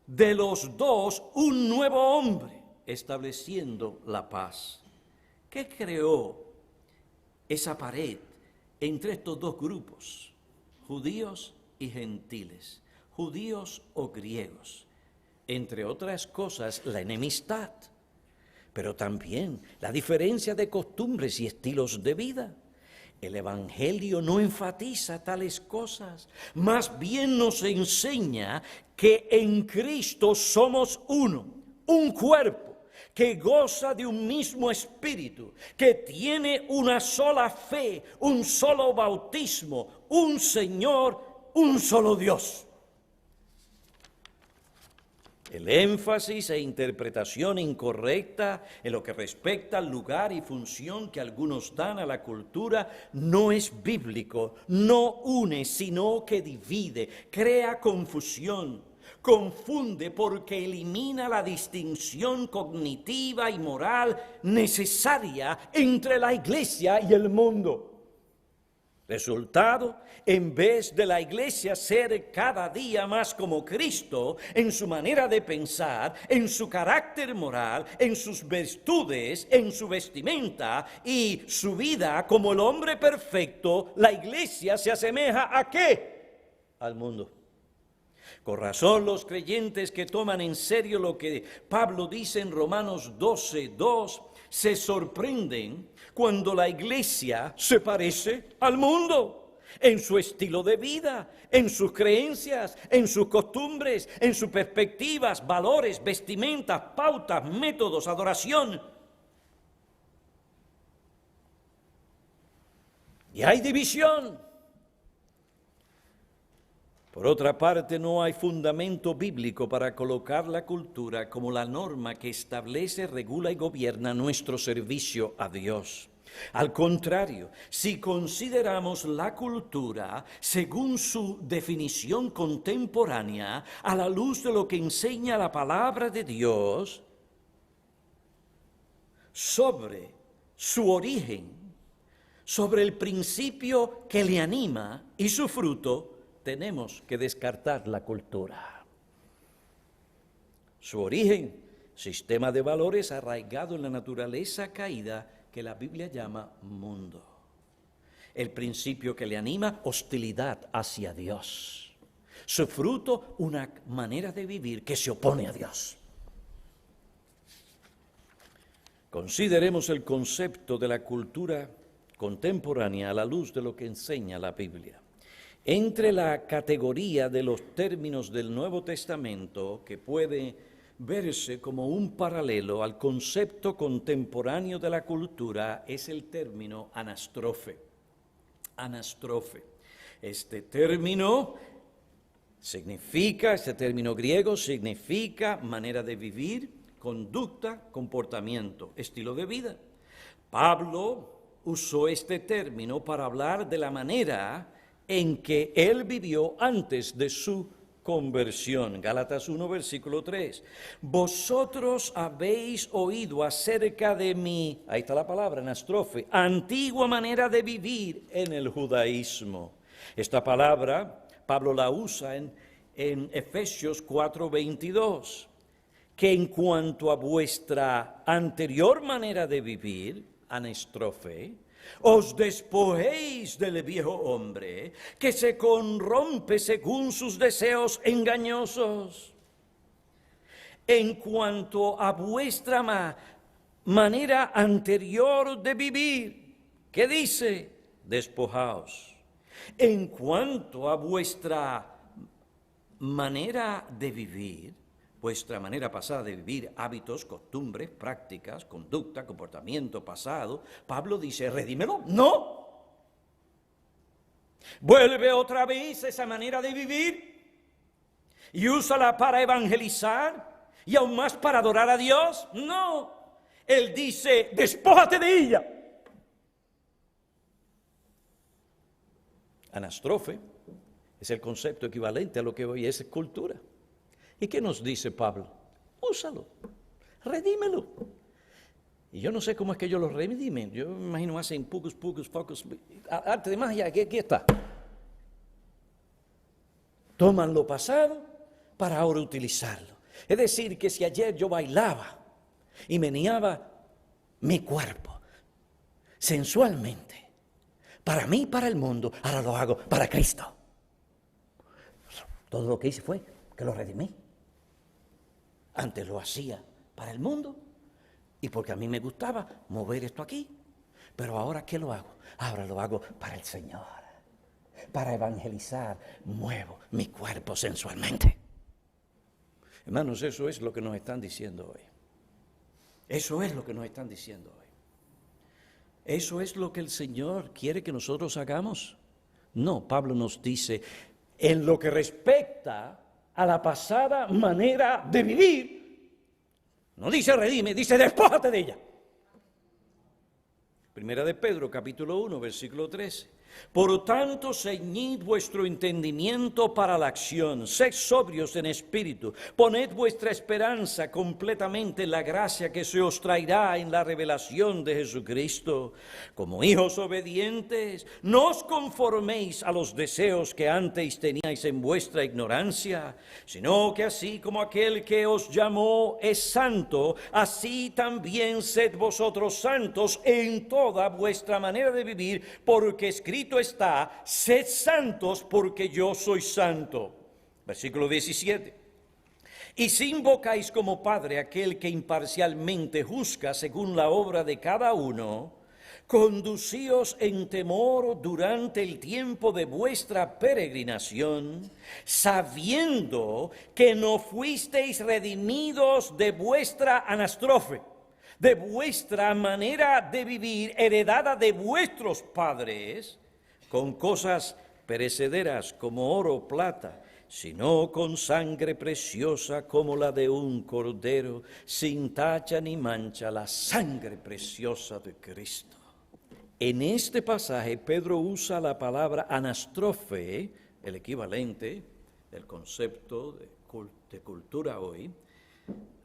de los dos un nuevo hombre, estableciendo la paz. ¿Qué creó esa pared entre estos dos grupos, judíos y gentiles, judíos o griegos? Entre otras cosas, la enemistad, pero también la diferencia de costumbres y estilos de vida. El Evangelio no enfatiza tales cosas, más bien nos enseña que en Cristo somos uno, un cuerpo, que goza de un mismo espíritu, que tiene una sola fe, un solo bautismo, un Señor, un solo Dios. El énfasis e interpretación incorrecta en lo que respecta al lugar y función que algunos dan a la cultura no es bíblico, no une, sino que divide, crea confusión, confunde porque elimina la distinción cognitiva y moral necesaria entre la iglesia y el mundo. Resultado, en vez de la iglesia ser cada día más como Cristo, en su manera de pensar, en su carácter moral, en sus virtudes, en su vestimenta y su vida como el hombre perfecto, la iglesia se asemeja ¿a qué? Al mundo. Con razón los creyentes que toman en serio lo que Pablo dice en Romanos 12:2 se sorprenden cuando la iglesia se parece al mundo, en su estilo de vida, en sus creencias, en sus costumbres, en sus perspectivas, valores, vestimentas, pautas, métodos, adoración. Y hay división. Por otra parte, no hay fundamento bíblico para colocar la cultura como la norma que establece, regula y gobierna nuestro servicio a Dios. Al contrario, si consideramos la cultura según su definición contemporánea, a la luz de lo que enseña la palabra de Dios, sobre su origen, sobre el principio que le anima y su fruto, tenemos que descartar la cultura. Su origen, sistema de valores arraigado en la naturaleza caída que la Biblia llama mundo. El principio que le anima, hostilidad hacia Dios. Su fruto, una manera de vivir que se opone a Dios. Consideremos el concepto de la cultura contemporánea a la luz de lo que enseña la Biblia. Entre la categoría de los términos del Nuevo Testamento que puede verse como un paralelo al concepto contemporáneo de la cultura es el término anastrofe. Anastrofe. Este término griego significa manera de vivir, conducta, comportamiento, estilo de vida. Pablo usó este término para hablar de la manera en que él vivió antes de su conversión. Gálatas 1, versículo 3. Vosotros habéis oído acerca de mi, ahí está la palabra, anastrofe, antigua manera de vivir en el judaísmo. Esta palabra, Pablo la usa en Efesios 4, 22, que en cuanto a vuestra anterior manera de vivir, anastrofe, os despojéis del viejo hombre, que se corrompe según sus deseos engañosos. En cuanto a vuestra manera anterior de vivir, ¿qué dice? Despojaos. En cuanto a vuestra manera de vivir, vuestra manera pasada de vivir, hábitos, costumbres, prácticas, conducta, comportamiento pasado, Pablo dice, redímelo. No. Vuelve otra vez esa manera de vivir y úsala para evangelizar y aún más para adorar a Dios. No. Él dice, despójate de ella. Anastrofe es el concepto equivalente a lo que hoy es cultura. ¿Y qué nos dice Pablo? Úsalo, redímelo. Y yo no sé cómo es que ellos lo redimen. Yo me imagino hacen pocus, focus, arte de magia, aquí está. Toman lo pasado para ahora utilizarlo. Es decir, que si ayer yo bailaba y meneaba mi cuerpo sensualmente, para mí y para el mundo, ahora lo hago para Cristo. Todo lo que hice fue que lo redimí. Antes lo hacía para el mundo y porque a mí me gustaba mover esto aquí. Pero ahora, ¿qué lo hago? Ahora lo hago para el Señor. Para evangelizar, muevo mi cuerpo sensualmente. Hermanos, eso es lo que nos están diciendo hoy. Eso es lo que nos están diciendo hoy. ¿Eso es lo que el Señor quiere que nosotros hagamos? No, Pablo nos dice, en lo que respecta a la pasada manera de vivir, no dice redime, dice despójate de ella. Primera de Pedro, capítulo 1, versículo 13. Por tanto, ceñid vuestro entendimiento para la acción, sed sobrios en espíritu, poned vuestra esperanza completamente en la gracia que se os traerá en la revelación de Jesucristo. Como hijos obedientes, no os conforméis a los deseos que antes teníais en vuestra ignorancia, sino que así como aquel que os llamó es santo, así también sed vosotros santos en toda vuestra manera de vivir, porque escrito está, sed santos porque yo soy santo. Versículo 17. Y si invocáis como Padre aquel que imparcialmente juzga según la obra de cada uno, conducíos en temor durante el tiempo de vuestra peregrinación, sabiendo que no fuisteis redimidos de vuestra anastrofe, de vuestra manera de vivir heredada de vuestros padres, con cosas perecederas como oro o plata, sino con sangre preciosa como la de un cordero, sin tacha ni mancha, la sangre preciosa de Cristo. En este pasaje Pedro usa la palabra anastrofe, el equivalente del concepto de cultura hoy,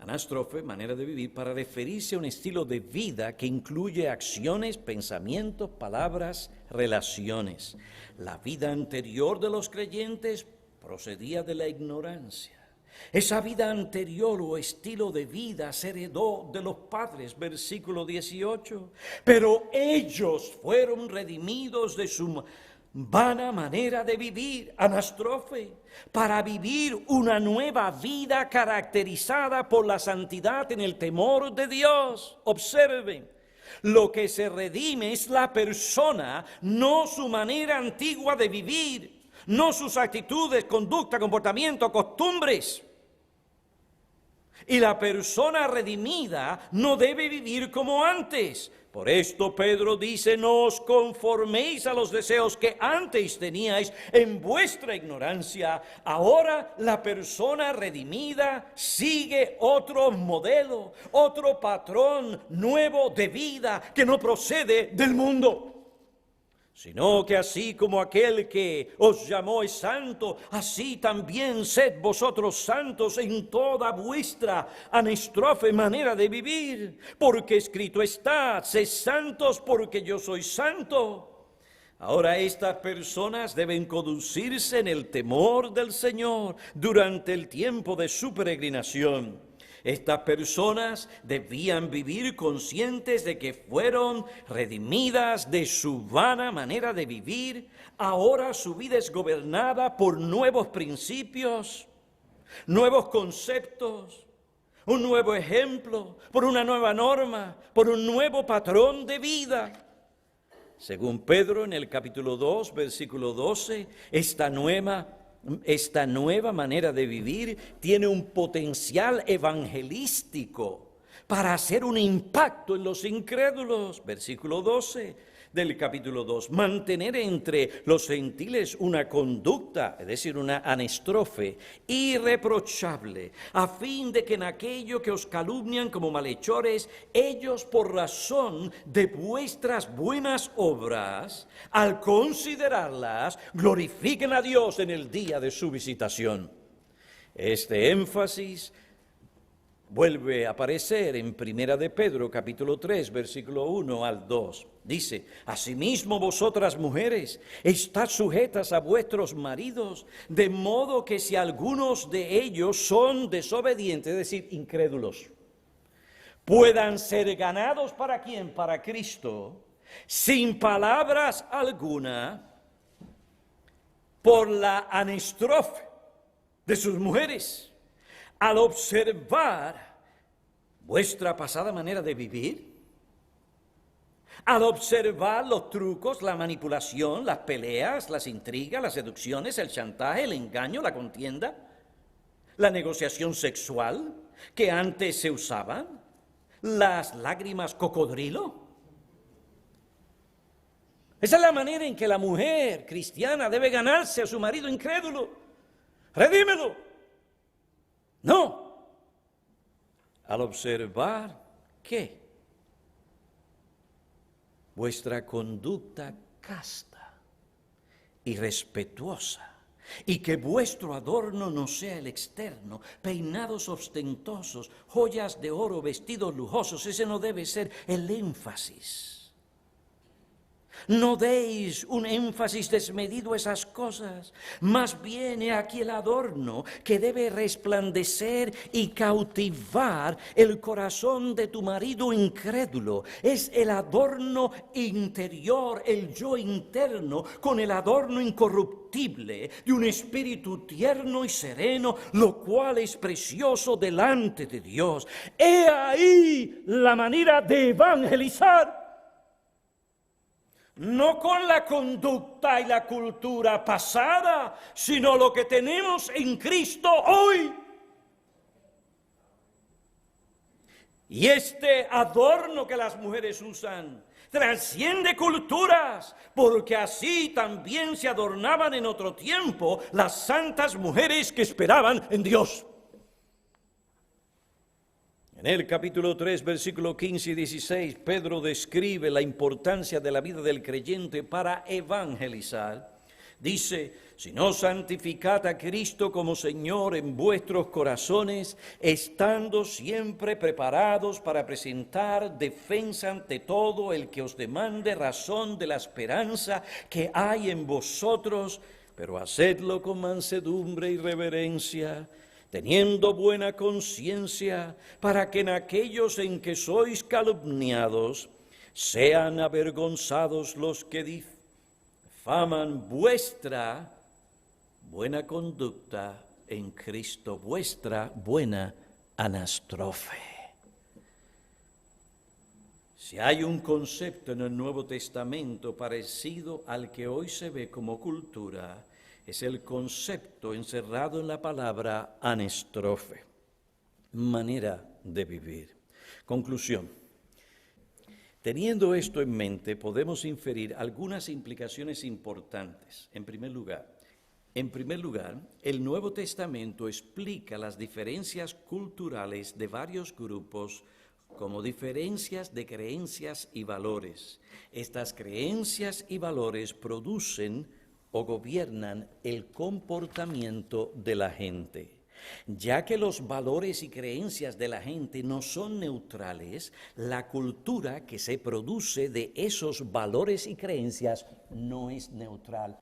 anastrofe, manera de vivir, para referirse a un estilo de vida que incluye acciones, pensamientos, palabras, relaciones. La vida anterior de los creyentes procedía de la ignorancia. Esa vida anterior o estilo de vida se heredó de los padres, versículo 18. Pero ellos fueron redimidos de su vana manera de vivir, anastrofe, para vivir una nueva vida caracterizada por la santidad en el temor de Dios. Observen, lo que se redime es la persona, no su manera antigua de vivir, no sus actitudes, conducta, comportamiento, costumbres. Y la persona redimida no debe vivir como antes. Por esto Pedro dice, no os conforméis a los deseos que antes teníais en vuestra ignorancia. Ahora la persona redimida sigue otro modelo, otro patrón nuevo de vida que no procede del mundo. Sino que así como aquel que os llamó es santo, así también sed vosotros santos en toda vuestra anastrofe manera de vivir. Porque escrito está, sed santos porque yo soy santo. Ahora estas personas deben conducirse en el temor del Señor durante el tiempo de su peregrinación. Estas personas debían vivir conscientes de que fueron redimidas de su vana manera de vivir. Ahora su vida es gobernada por nuevos principios, nuevos conceptos, un nuevo ejemplo, por una nueva norma, por un nuevo patrón de vida. Según Pedro en el capítulo 2, versículo 12, esta nueva manera de vivir tiene un potencial evangelístico para hacer un impacto en los incrédulos. Versículo 12 del capítulo 2. Mantener entre los gentiles una conducta, es decir, una anastrofe irreprochable, a fin de que en aquello que os calumnian como malhechores, ellos por razón de vuestras buenas obras, al considerarlas, glorifiquen a Dios en el día de su visitación. Este énfasis vuelve a aparecer en Primera de Pedro, capítulo 3, versículo 1 al 2. Dice, asimismo vosotras mujeres, estad sujetas a vuestros maridos, de modo que si algunos de ellos son desobedientes, es decir, incrédulos, puedan ser ganados ¿para quién? Para Cristo, sin palabras alguna, por la anastrofe de sus mujeres. Al observar vuestra pasada manera de vivir, al observar los trucos, la manipulación, las peleas, las intrigas, las seducciones, el chantaje, el engaño, la contienda, la negociación sexual que antes se usaban, las lágrimas cocodrilo. Esa es la manera en que la mujer cristiana debe ganarse a su marido incrédulo. Redímelo. No. Al observar que vuestra conducta casta y respetuosa, y que vuestro adorno no sea el externo, peinados ostentosos, joyas de oro, vestidos lujosos. Ese no debe ser el énfasis. No deis un énfasis desmedido a esas cosas. Más bien he aquí el adorno que debe resplandecer y cautivar el corazón de tu marido incrédulo. Es el adorno interior, el yo interno, con el adorno incorruptible de un espíritu tierno y sereno, lo cual es precioso delante de Dios. He ahí la manera de evangelizar. No con la conducta y la cultura pasada, sino lo que tenemos en Cristo hoy. Y este adorno que las mujeres usan trasciende culturas, porque así también se adornaban en otro tiempo las santas mujeres que esperaban en Dios. En el capítulo 3, versículo 15 y 16, Pedro describe la importancia de la vida del creyente para evangelizar. Dice, si no santificad a Cristo como Señor en vuestros corazones, estando siempre preparados para presentar defensa ante todo el que os demande razón de la esperanza que hay en vosotros, pero hacedlo con mansedumbre y reverencia, teniendo buena conciencia, para que en aquellos en que sois calumniados, sean avergonzados los que difaman vuestra buena conducta en Cristo, vuestra buena anastrofe. Si hay un concepto en el Nuevo Testamento parecido al que hoy se ve como cultura, es el concepto encerrado en la palabra anastrofe, manera de vivir. Conclusión. Teniendo esto en mente, podemos inferir algunas implicaciones importantes. En primer lugar, el Nuevo Testamento explica las diferencias culturales de varios grupos como diferencias de creencias y valores. Estas creencias y valores producen o gobiernan el comportamiento de la gente. Ya que los valores y creencias de la gente no son neutrales, la cultura que se produce de esos valores y creencias no es neutral.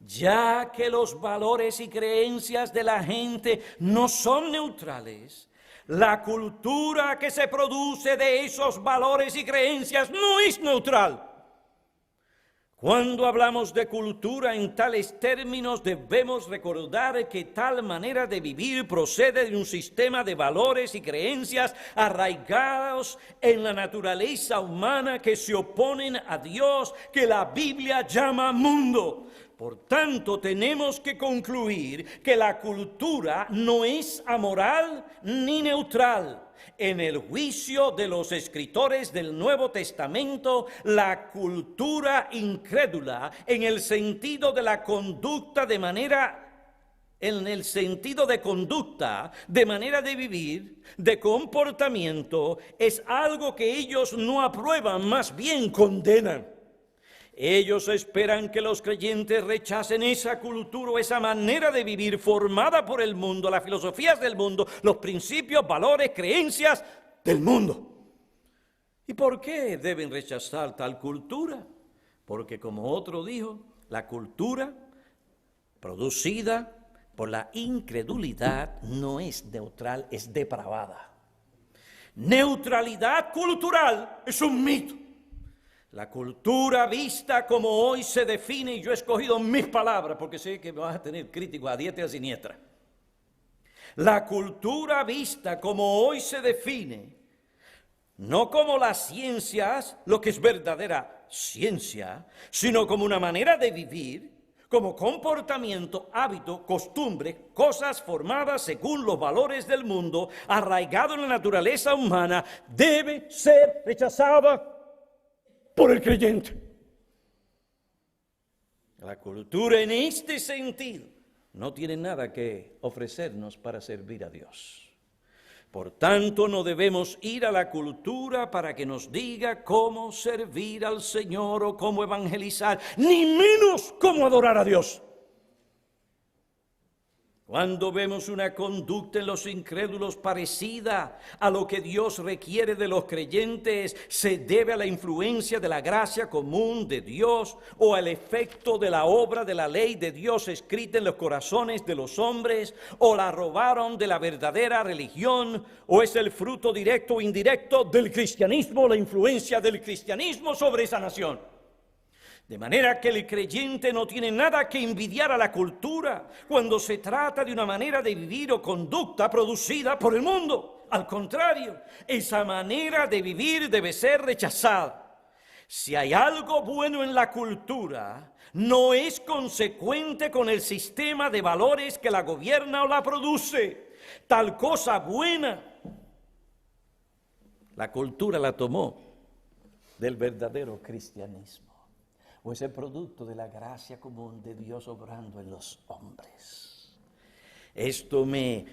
Ya que los valores y creencias de la gente no son neutrales, la cultura que se produce de esos valores y creencias no es neutral. Cuando hablamos de cultura en tales términos, debemos recordar que tal manera de vivir procede de un sistema de valores y creencias arraigados en la naturaleza humana que se oponen a Dios, que la Biblia llama mundo. Por tanto, tenemos que concluir que la cultura no es amoral ni neutral. En el juicio de los escritores del Nuevo Testamento, la cultura incrédula, en el sentido de la conducta de manera de vivir, de comportamiento, es algo que ellos no aprueban, más bien condenan. Ellos esperan que los creyentes rechacen esa cultura o esa manera de vivir formada por el mundo, las filosofías del mundo, los principios, valores, creencias del mundo. ¿Y por qué deben rechazar tal cultura? Porque, como otro dijo, la cultura producida por la incredulidad no es neutral, es depravada. Neutralidad cultural es un mito. La cultura vista como hoy se define, y yo he escogido mis palabras porque sé que vas a tener críticos a diestra y a siniestra. La cultura vista como hoy se define, no como las ciencias, lo que es verdadera ciencia, sino como una manera de vivir, como comportamiento, hábito, costumbre, cosas formadas según los valores del mundo, arraigado en la naturaleza humana, debe ser rechazada por el creyente. La cultura en este sentido no tiene nada que ofrecernos para servir a Dios. Por tanto, no debemos ir a la cultura para que nos diga cómo servir al Señor o cómo evangelizar, ni menos cómo adorar a Dios. Cuando vemos una conducta en los incrédulos parecida a lo que Dios requiere de los creyentes, se debe a la influencia de la gracia común de Dios o al efecto de la obra de la ley de Dios escrita en los corazones de los hombres, o la robaron de la verdadera religión, o es el fruto directo o indirecto del cristianismo, la influencia del cristianismo sobre esa nación. De manera que el creyente no tiene nada que envidiar a la cultura cuando se trata de una manera de vivir o conducta producida por el mundo. Al contrario, esa manera de vivir debe ser rechazada. Si hay algo bueno en la cultura, no es consecuente con el sistema de valores que la gobierna o la produce. Tal cosa buena, la cultura la tomó del verdadero cristianismo. O es el producto de la gracia común de Dios obrando en los hombres. Esto me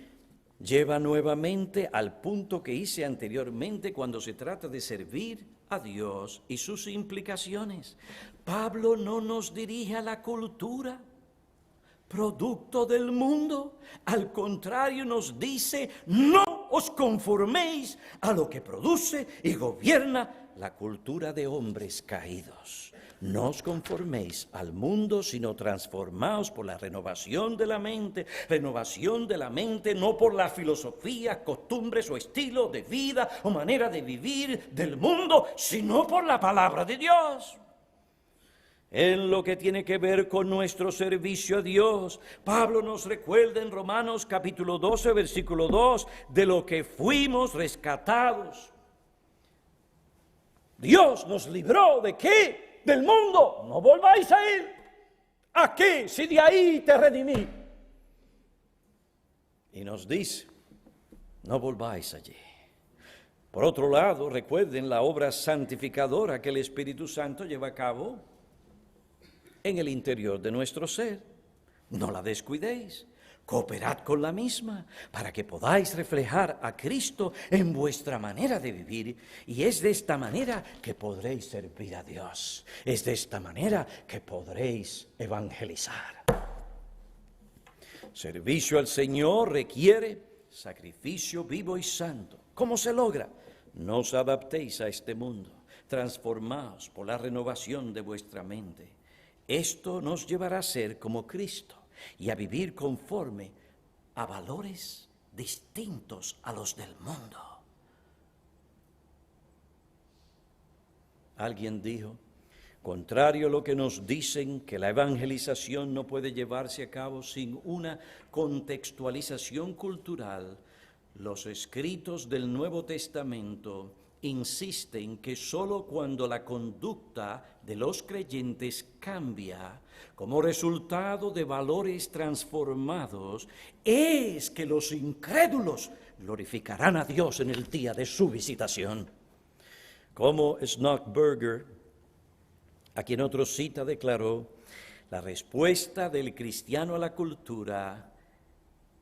lleva nuevamente al punto que hice anteriormente cuando se trata de servir a Dios y sus implicaciones. Pablo no nos dirige a la cultura, producto del mundo. Al contrario, nos dice: no os conforméis a lo que produce y gobierna la cultura de hombres caídos. No os conforméis al mundo, sino transformaos por la renovación de la mente. Renovación de la mente no por la filosofía, costumbres o estilo de vida o manera de vivir del mundo, sino por la palabra de Dios. En lo que tiene que ver con nuestro servicio a Dios, Pablo nos recuerda en Romanos capítulo 12, versículo 2, de lo que fuimos rescatados. Dios nos libró ¿de qué? Del mundo. No volváis a él. ¿A qué? Si de ahí te redimí. Y nos dice: no volváis allí. Por otro lado, recuerden la obra santificadora que el Espíritu Santo lleva a cabo en el interior de nuestro ser. No la descuidéis. Cooperad con la misma para que podáis reflejar a Cristo en vuestra manera de vivir, y es de esta manera que podréis servir a Dios. Es de esta manera que podréis evangelizar. Servicio al Señor requiere sacrificio vivo y santo. ¿Cómo se logra? No os adaptéis a este mundo, transformaos por la renovación de vuestra mente. Esto nos llevará a ser como Cristo y a vivir conforme a valores distintos a los del mundo. Alguien dijo: contrario a lo que nos dicen, que la evangelización no puede llevarse a cabo sin una contextualización cultural, los escritos del Nuevo Testamento insisten que sólo cuando la conducta de los creyentes cambia como resultado de valores transformados, es que los incrédulos glorificarán a Dios en el día de su visitación. Como Snockberger, a quien otro cita, declaró: la respuesta del cristiano a la cultura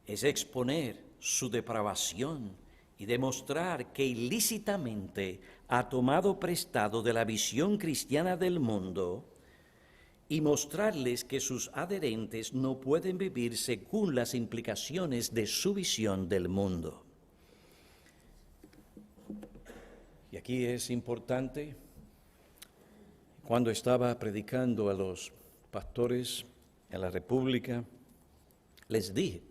es exponer su depravación y demostrar que ilícitamente ha tomado prestado de la visión cristiana del mundo, y mostrarles que sus adherentes no pueden vivir según las implicaciones de su visión del mundo. Y aquí es importante: cuando estaba predicando a los pastores en la República, les dije: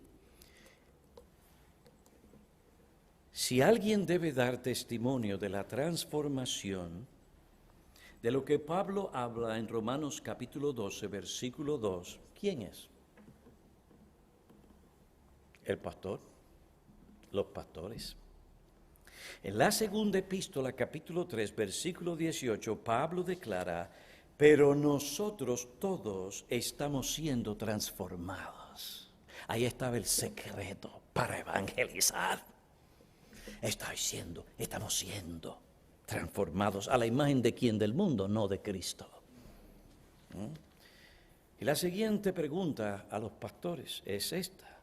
si alguien debe dar testimonio de la transformación, de lo que Pablo habla en Romanos capítulo 12, versículo 2, ¿quién es? El pastor, los pastores. En la segunda epístola, capítulo 3, versículo 18, Pablo declara: pero nosotros todos estamos siendo transformados. Ahí estaba el secreto para evangelizar. Estamos siendo transformados a la imagen de quién, del mundo, no de Cristo. Y la siguiente pregunta a los pastores es esta.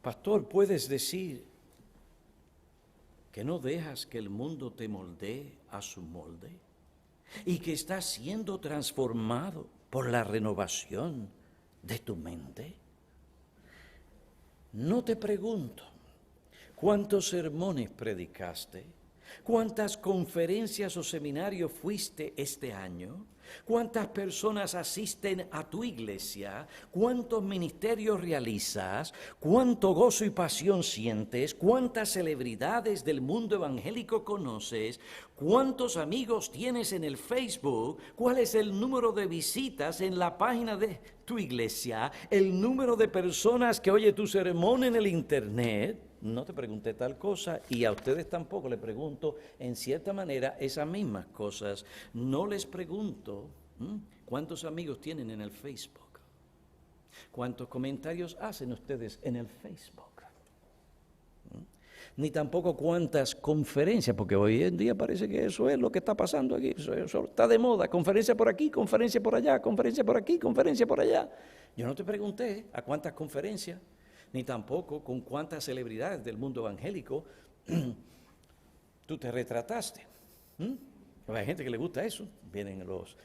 Pastor, ¿puedes decir que no dejas que el mundo te moldee a su molde? Y que estás siendo transformado por la renovación de tu mente. No te pregunto cuántos sermones predicaste, cuántas conferencias o seminarios fuiste este año, cuántas personas asisten a tu iglesia, cuántos ministerios realizas, cuánto gozo y pasión sientes, cuántas celebridades del mundo evangélico conoces, cuántos amigos tienes en el Facebook, cuál es el número de visitas en la página de tu iglesia, el número de personas que oye tu sermón en el internet. No te pregunté tal cosa y a ustedes tampoco les pregunto en cierta manera esas mismas cosas. No les pregunto cuántos amigos tienen en el Facebook, cuántos comentarios hacen ustedes en el Facebook, ni tampoco cuántas conferencias, porque hoy en día parece que eso es lo que está pasando aquí, eso está de moda, conferencia por aquí, conferencia por allá, conferencia por aquí, conferencia por allá. Yo no te pregunté a cuántas conferencias, ni tampoco con cuántas celebridades del mundo evangélico tú te retrataste. Hay gente que le gusta eso, vienen los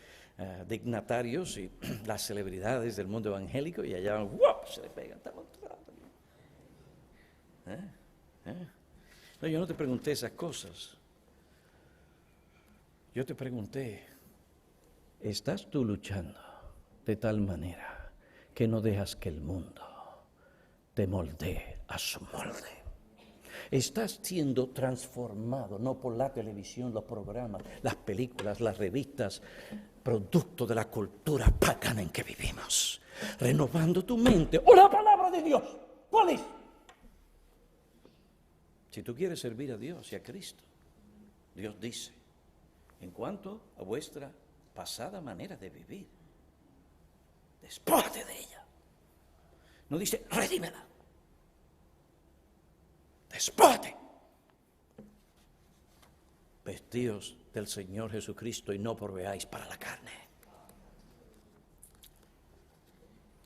dignatarios y las celebridades del mundo evangélico y allá ¡wow! Se le pegan. No, yo no te pregunté esas cosas. Yo te pregunté, ¿estás tú luchando de tal manera que no dejas que el mundo te moldee a su molde? Estás siendo transformado, no por la televisión, los programas, las películas, las revistas, producto de la cultura pagana en que vivimos, renovando tu mente. ¡O la palabra de Dios! ¿Cuál es? Si tú quieres servir a Dios y a Cristo, Dios dice, en cuanto a vuestra pasada manera de vivir, despójate de ella. No dice, redímela. Despójate. Vestíos del Señor Jesucristo y no proveáis para la carne.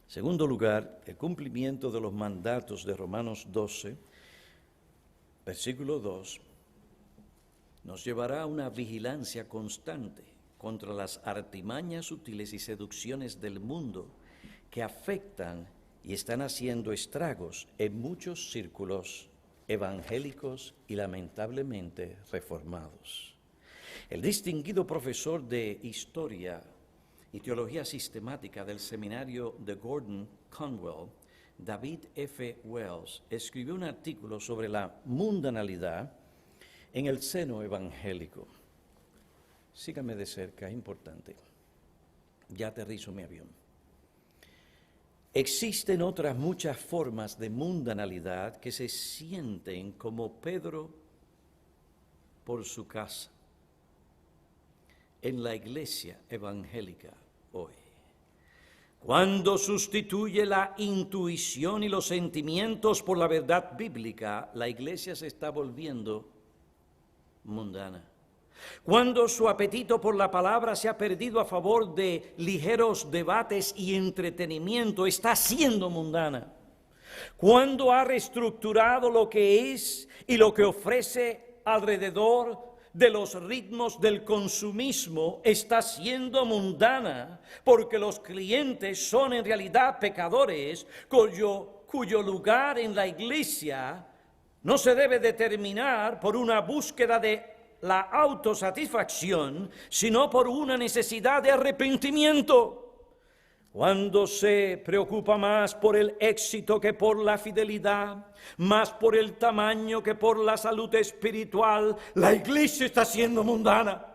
Segundo lugar, el cumplimiento de los mandatos de Romanos 12, versículo 2, nos llevará a una vigilancia constante contra las artimañas sutiles y seducciones del mundo que afectan y están haciendo estragos en muchos círculos evangélicos y lamentablemente reformados. El distinguido profesor de Historia y Teología Sistemática del Seminario de Gordon Conwell, David F. Wells, escribió un artículo sobre la mundanalidad en el seno evangélico. Sígame de cerca, es importante. Ya aterrizo mi avión. Existen otras muchas formas de mundanalidad que se sienten como Pedro por su casa en la iglesia evangélica hoy. Cuando sustituye la intuición y los sentimientos por la verdad bíblica, la iglesia se está volviendo mundana. Cuando su apetito por la palabra se ha perdido a favor de ligeros debates y entretenimiento, está siendo mundana. Cuando ha reestructurado lo que es y lo que ofrece alrededor de los ritmos del consumismo, está siendo mundana, porque los clientes son en realidad pecadores cuyo lugar en la iglesia no se debe determinar por una búsqueda de la autosatisfacción, sino por una necesidad de arrepentimiento. Cuando se preocupa más por el éxito que por la fidelidad, más por el tamaño que por la salud espiritual, la iglesia está siendo mundana.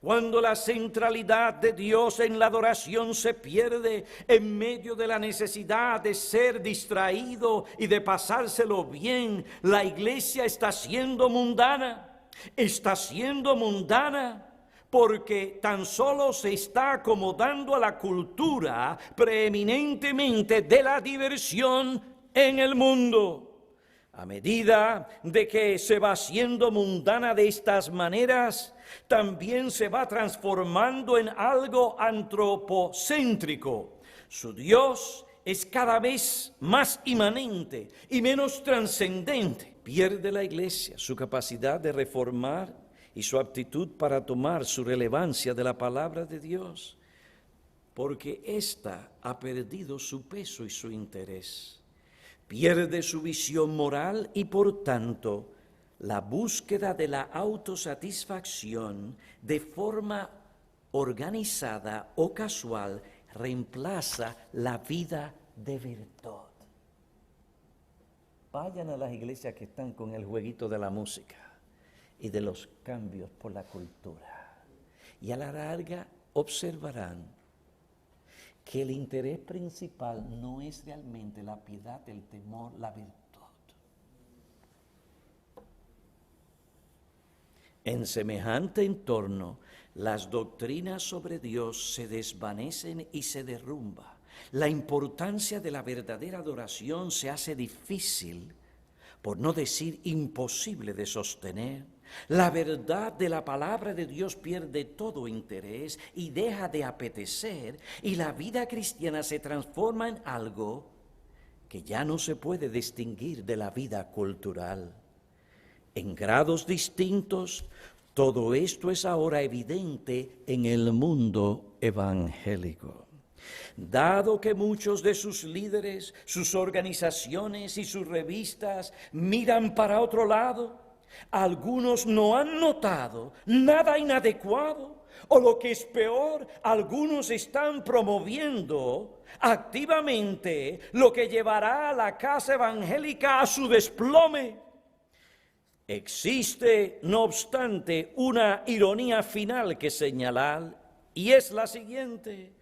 Cuando la centralidad de Dios en la adoración se pierde en medio de la necesidad de ser distraído y de pasárselo bien, la iglesia está siendo mundana. Está siendo mundana porque tan solo se está acomodando a la cultura preeminentemente de la diversión en el mundo. A medida de que se va haciendo mundana de estas maneras, también se va transformando en algo antropocéntrico. Su Dios es cada vez más inmanente y menos trascendente. Pierde la Iglesia su capacidad de reformar y su aptitud para tomar su relevancia de la palabra de Dios, porque ésta ha perdido su peso y su interés. Pierde su visión moral y, por tanto, la búsqueda de la autosatisfacción de forma organizada o casual reemplaza la vida de virtud. Vayan a las iglesias que están con el jueguito de la música y de los cambios por la cultura, y a la larga observarán que el interés principal no es realmente la piedad, el temor, la virtud. En semejante entorno, las doctrinas sobre Dios se desvanecen y se derrumba. La importancia de la verdadera adoración se hace difícil, por no decir imposible de sostener. La verdad de la palabra de Dios pierde todo interés y deja de apetecer, y la vida cristiana se transforma en algo que ya no se puede distinguir de la vida cultural. En grados distintos, todo esto es ahora evidente en el mundo evangélico. Dado que muchos de sus líderes, sus organizaciones y sus revistas miran para otro lado, algunos no han notado nada inadecuado, o lo que es peor, algunos están promoviendo activamente lo que llevará a la casa evangélica a su desplome. Existe, no obstante, una ironía final que señalar, y es la siguiente: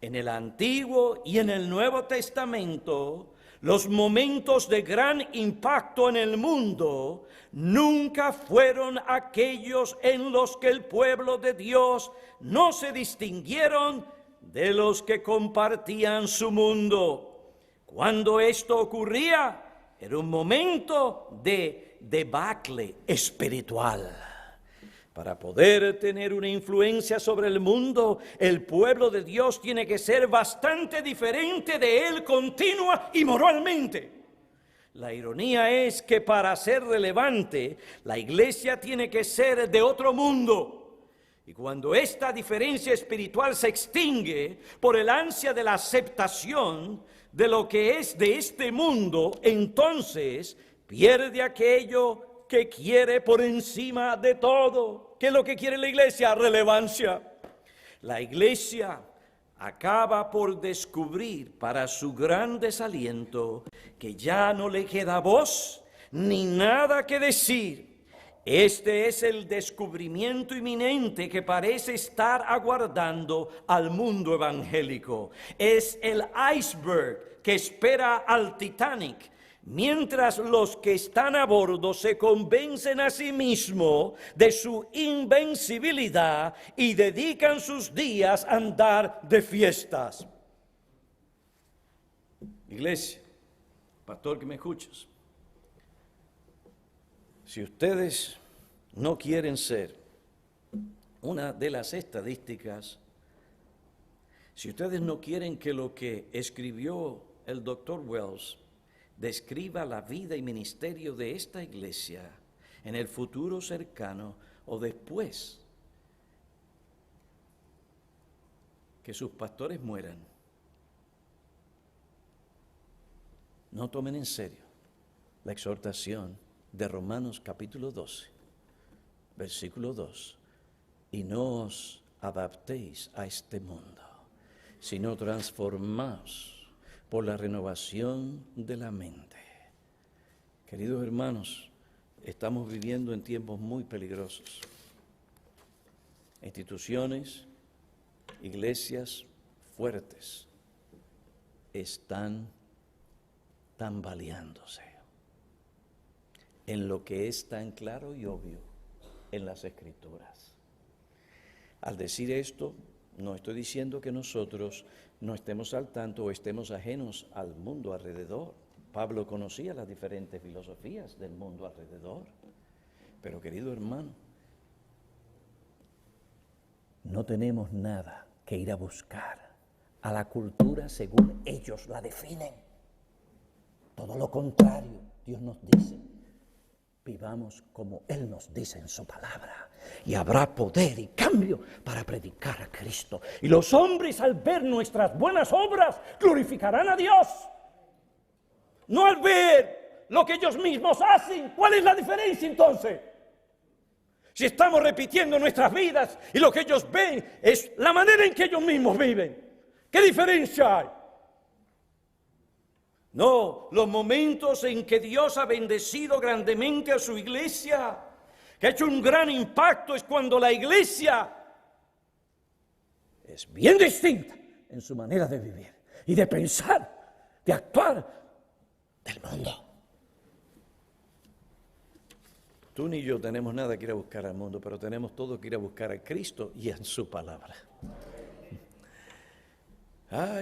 en el Antiguo y en el Nuevo Testamento, los momentos de gran impacto en el mundo nunca fueron aquellos en los que el pueblo de Dios no se distinguieron de los que compartían su mundo. Cuando esto ocurría, era un momento de debacle espiritual. Para poder tener una influencia sobre el mundo, el pueblo de Dios tiene que ser bastante diferente de él continua y moralmente. La ironía es que para ser relevante, la iglesia tiene que ser de otro mundo. Y cuando esta diferencia espiritual se extingue por el ansia de la aceptación de lo que es de este mundo, entonces pierde aquello que quiere por encima de todo. ¿Qué es lo que quiere la iglesia? Relevancia. La iglesia acaba por descubrir, para su gran desaliento, que ya no le queda voz ni nada que decir. Este es el descubrimiento inminente que parece estar aguardando al mundo evangélico. Es el iceberg que espera al Titanic, mientras los que están a bordo se convencen a sí mismos de su invencibilidad y dedican sus días a andar de fiestas. Iglesia, pastor que me escuchas, si ustedes no quieren ser una de las estadísticas, si ustedes no quieren que lo que escribió el doctor Wells describa la vida y ministerio de esta iglesia en el futuro cercano o después que sus pastores mueran, no tomen en serio la exhortación de Romanos capítulo 12, versículo 2, y no os adaptéis a este mundo, sino transformaos por la renovación de la mente. Queridos hermanos, estamos viviendo en tiempos muy peligrosos. Instituciones, iglesias fuertes están tambaleándose en lo que es tan claro y obvio en las Escrituras. Al decir esto, no estoy diciendo que nosotros no estemos al tanto o estemos ajenos al mundo alrededor. Pablo conocía las diferentes filosofías del mundo alrededor. Pero querido hermano, no tenemos nada que ir a buscar a la cultura según ellos la definen. Todo lo contrario, Dios nos dice, vivamos como Él nos dice en su palabra. Y habrá poder y cambio para predicar a Cristo. Y los hombres al ver nuestras buenas obras glorificarán a Dios. No al ver lo que ellos mismos hacen. ¿Cuál es la diferencia entonces? Si estamos repitiendo nuestras vidas y lo que ellos ven es la manera en que ellos mismos viven. ¿Qué diferencia hay? No, los momentos en que Dios ha bendecido grandemente a su iglesia, que ha hecho un gran impacto, es cuando la iglesia es bien distinta en su manera de vivir y de pensar, de actuar del mundo. Tú ni yo tenemos nada que ir a buscar al mundo, pero tenemos todo que ir a buscar a Cristo y en su palabra.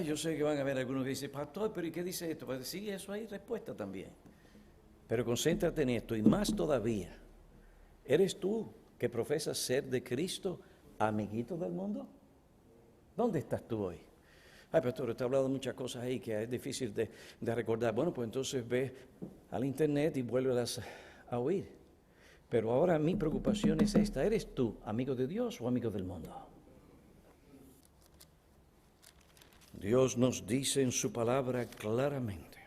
Yo sé que van a haber algunos que dicen, pastor, pero ¿y qué dice esto? Pues sí, eso hay respuesta también. Pero concéntrate en esto, y más todavía, ¿eres tú que profesas ser de Cristo amiguito del mundo? ¿Dónde estás tú hoy? Pastor, usted ha hablado de muchas cosas ahí que es difícil de recordar. Bueno, pues entonces ve al internet y vuélvelas a oír. Pero ahora mi preocupación es esta, ¿eres tú amigo de Dios o amigo del mundo? Dios nos dice en su palabra claramente,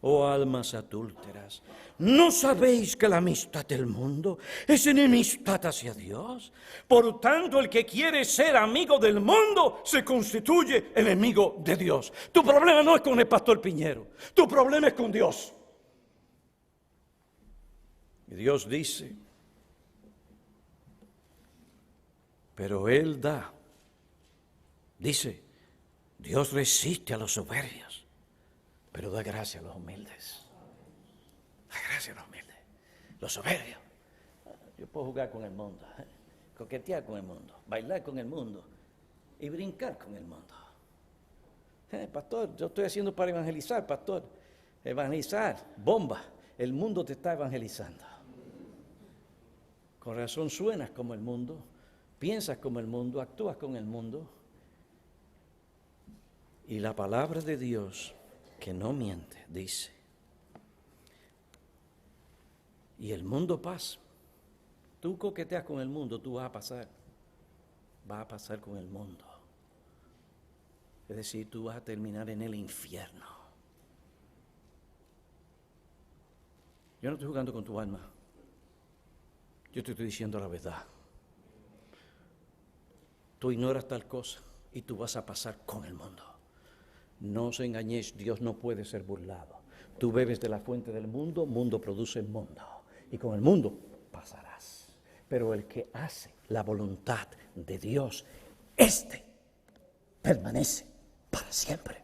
oh almas adúlteras, ¿no sabéis que la amistad del mundo es enemistad hacia Dios? Por tanto, el que quiere ser amigo del mundo se constituye enemigo de Dios. Tu problema no es con el pastor Piñero, tu problema es con Dios. Y Dios dice, pero Él da, dice, Dios resiste a los soberbios, pero da gracia a los humildes. Da gracia a los humildes. Los soberbios. Yo puedo jugar con el mundo, coquetear con el mundo, bailar con el mundo y brincar con el mundo. Pastor, yo estoy haciendo para evangelizar, pastor. Evangelizar, bomba. El mundo te está evangelizando. Con razón suenas como el mundo, piensas como el mundo, actúas con el mundo. Y la palabra de Dios, que no miente, dice, y el mundo pasa. Tú coqueteas con el mundo, tú vas a pasar con el mundo. Es decir, tú vas a terminar en el infierno. Yo no estoy jugando con tu alma. Yo te estoy diciendo la verdad. Tú ignoras tal cosa y tú vas a pasar con el mundo. No os engañéis, Dios no puede ser burlado. Tú bebes de la fuente del mundo, mundo produce mundo. Y con el mundo pasarás. Pero el que hace la voluntad de Dios, este permanece para siempre.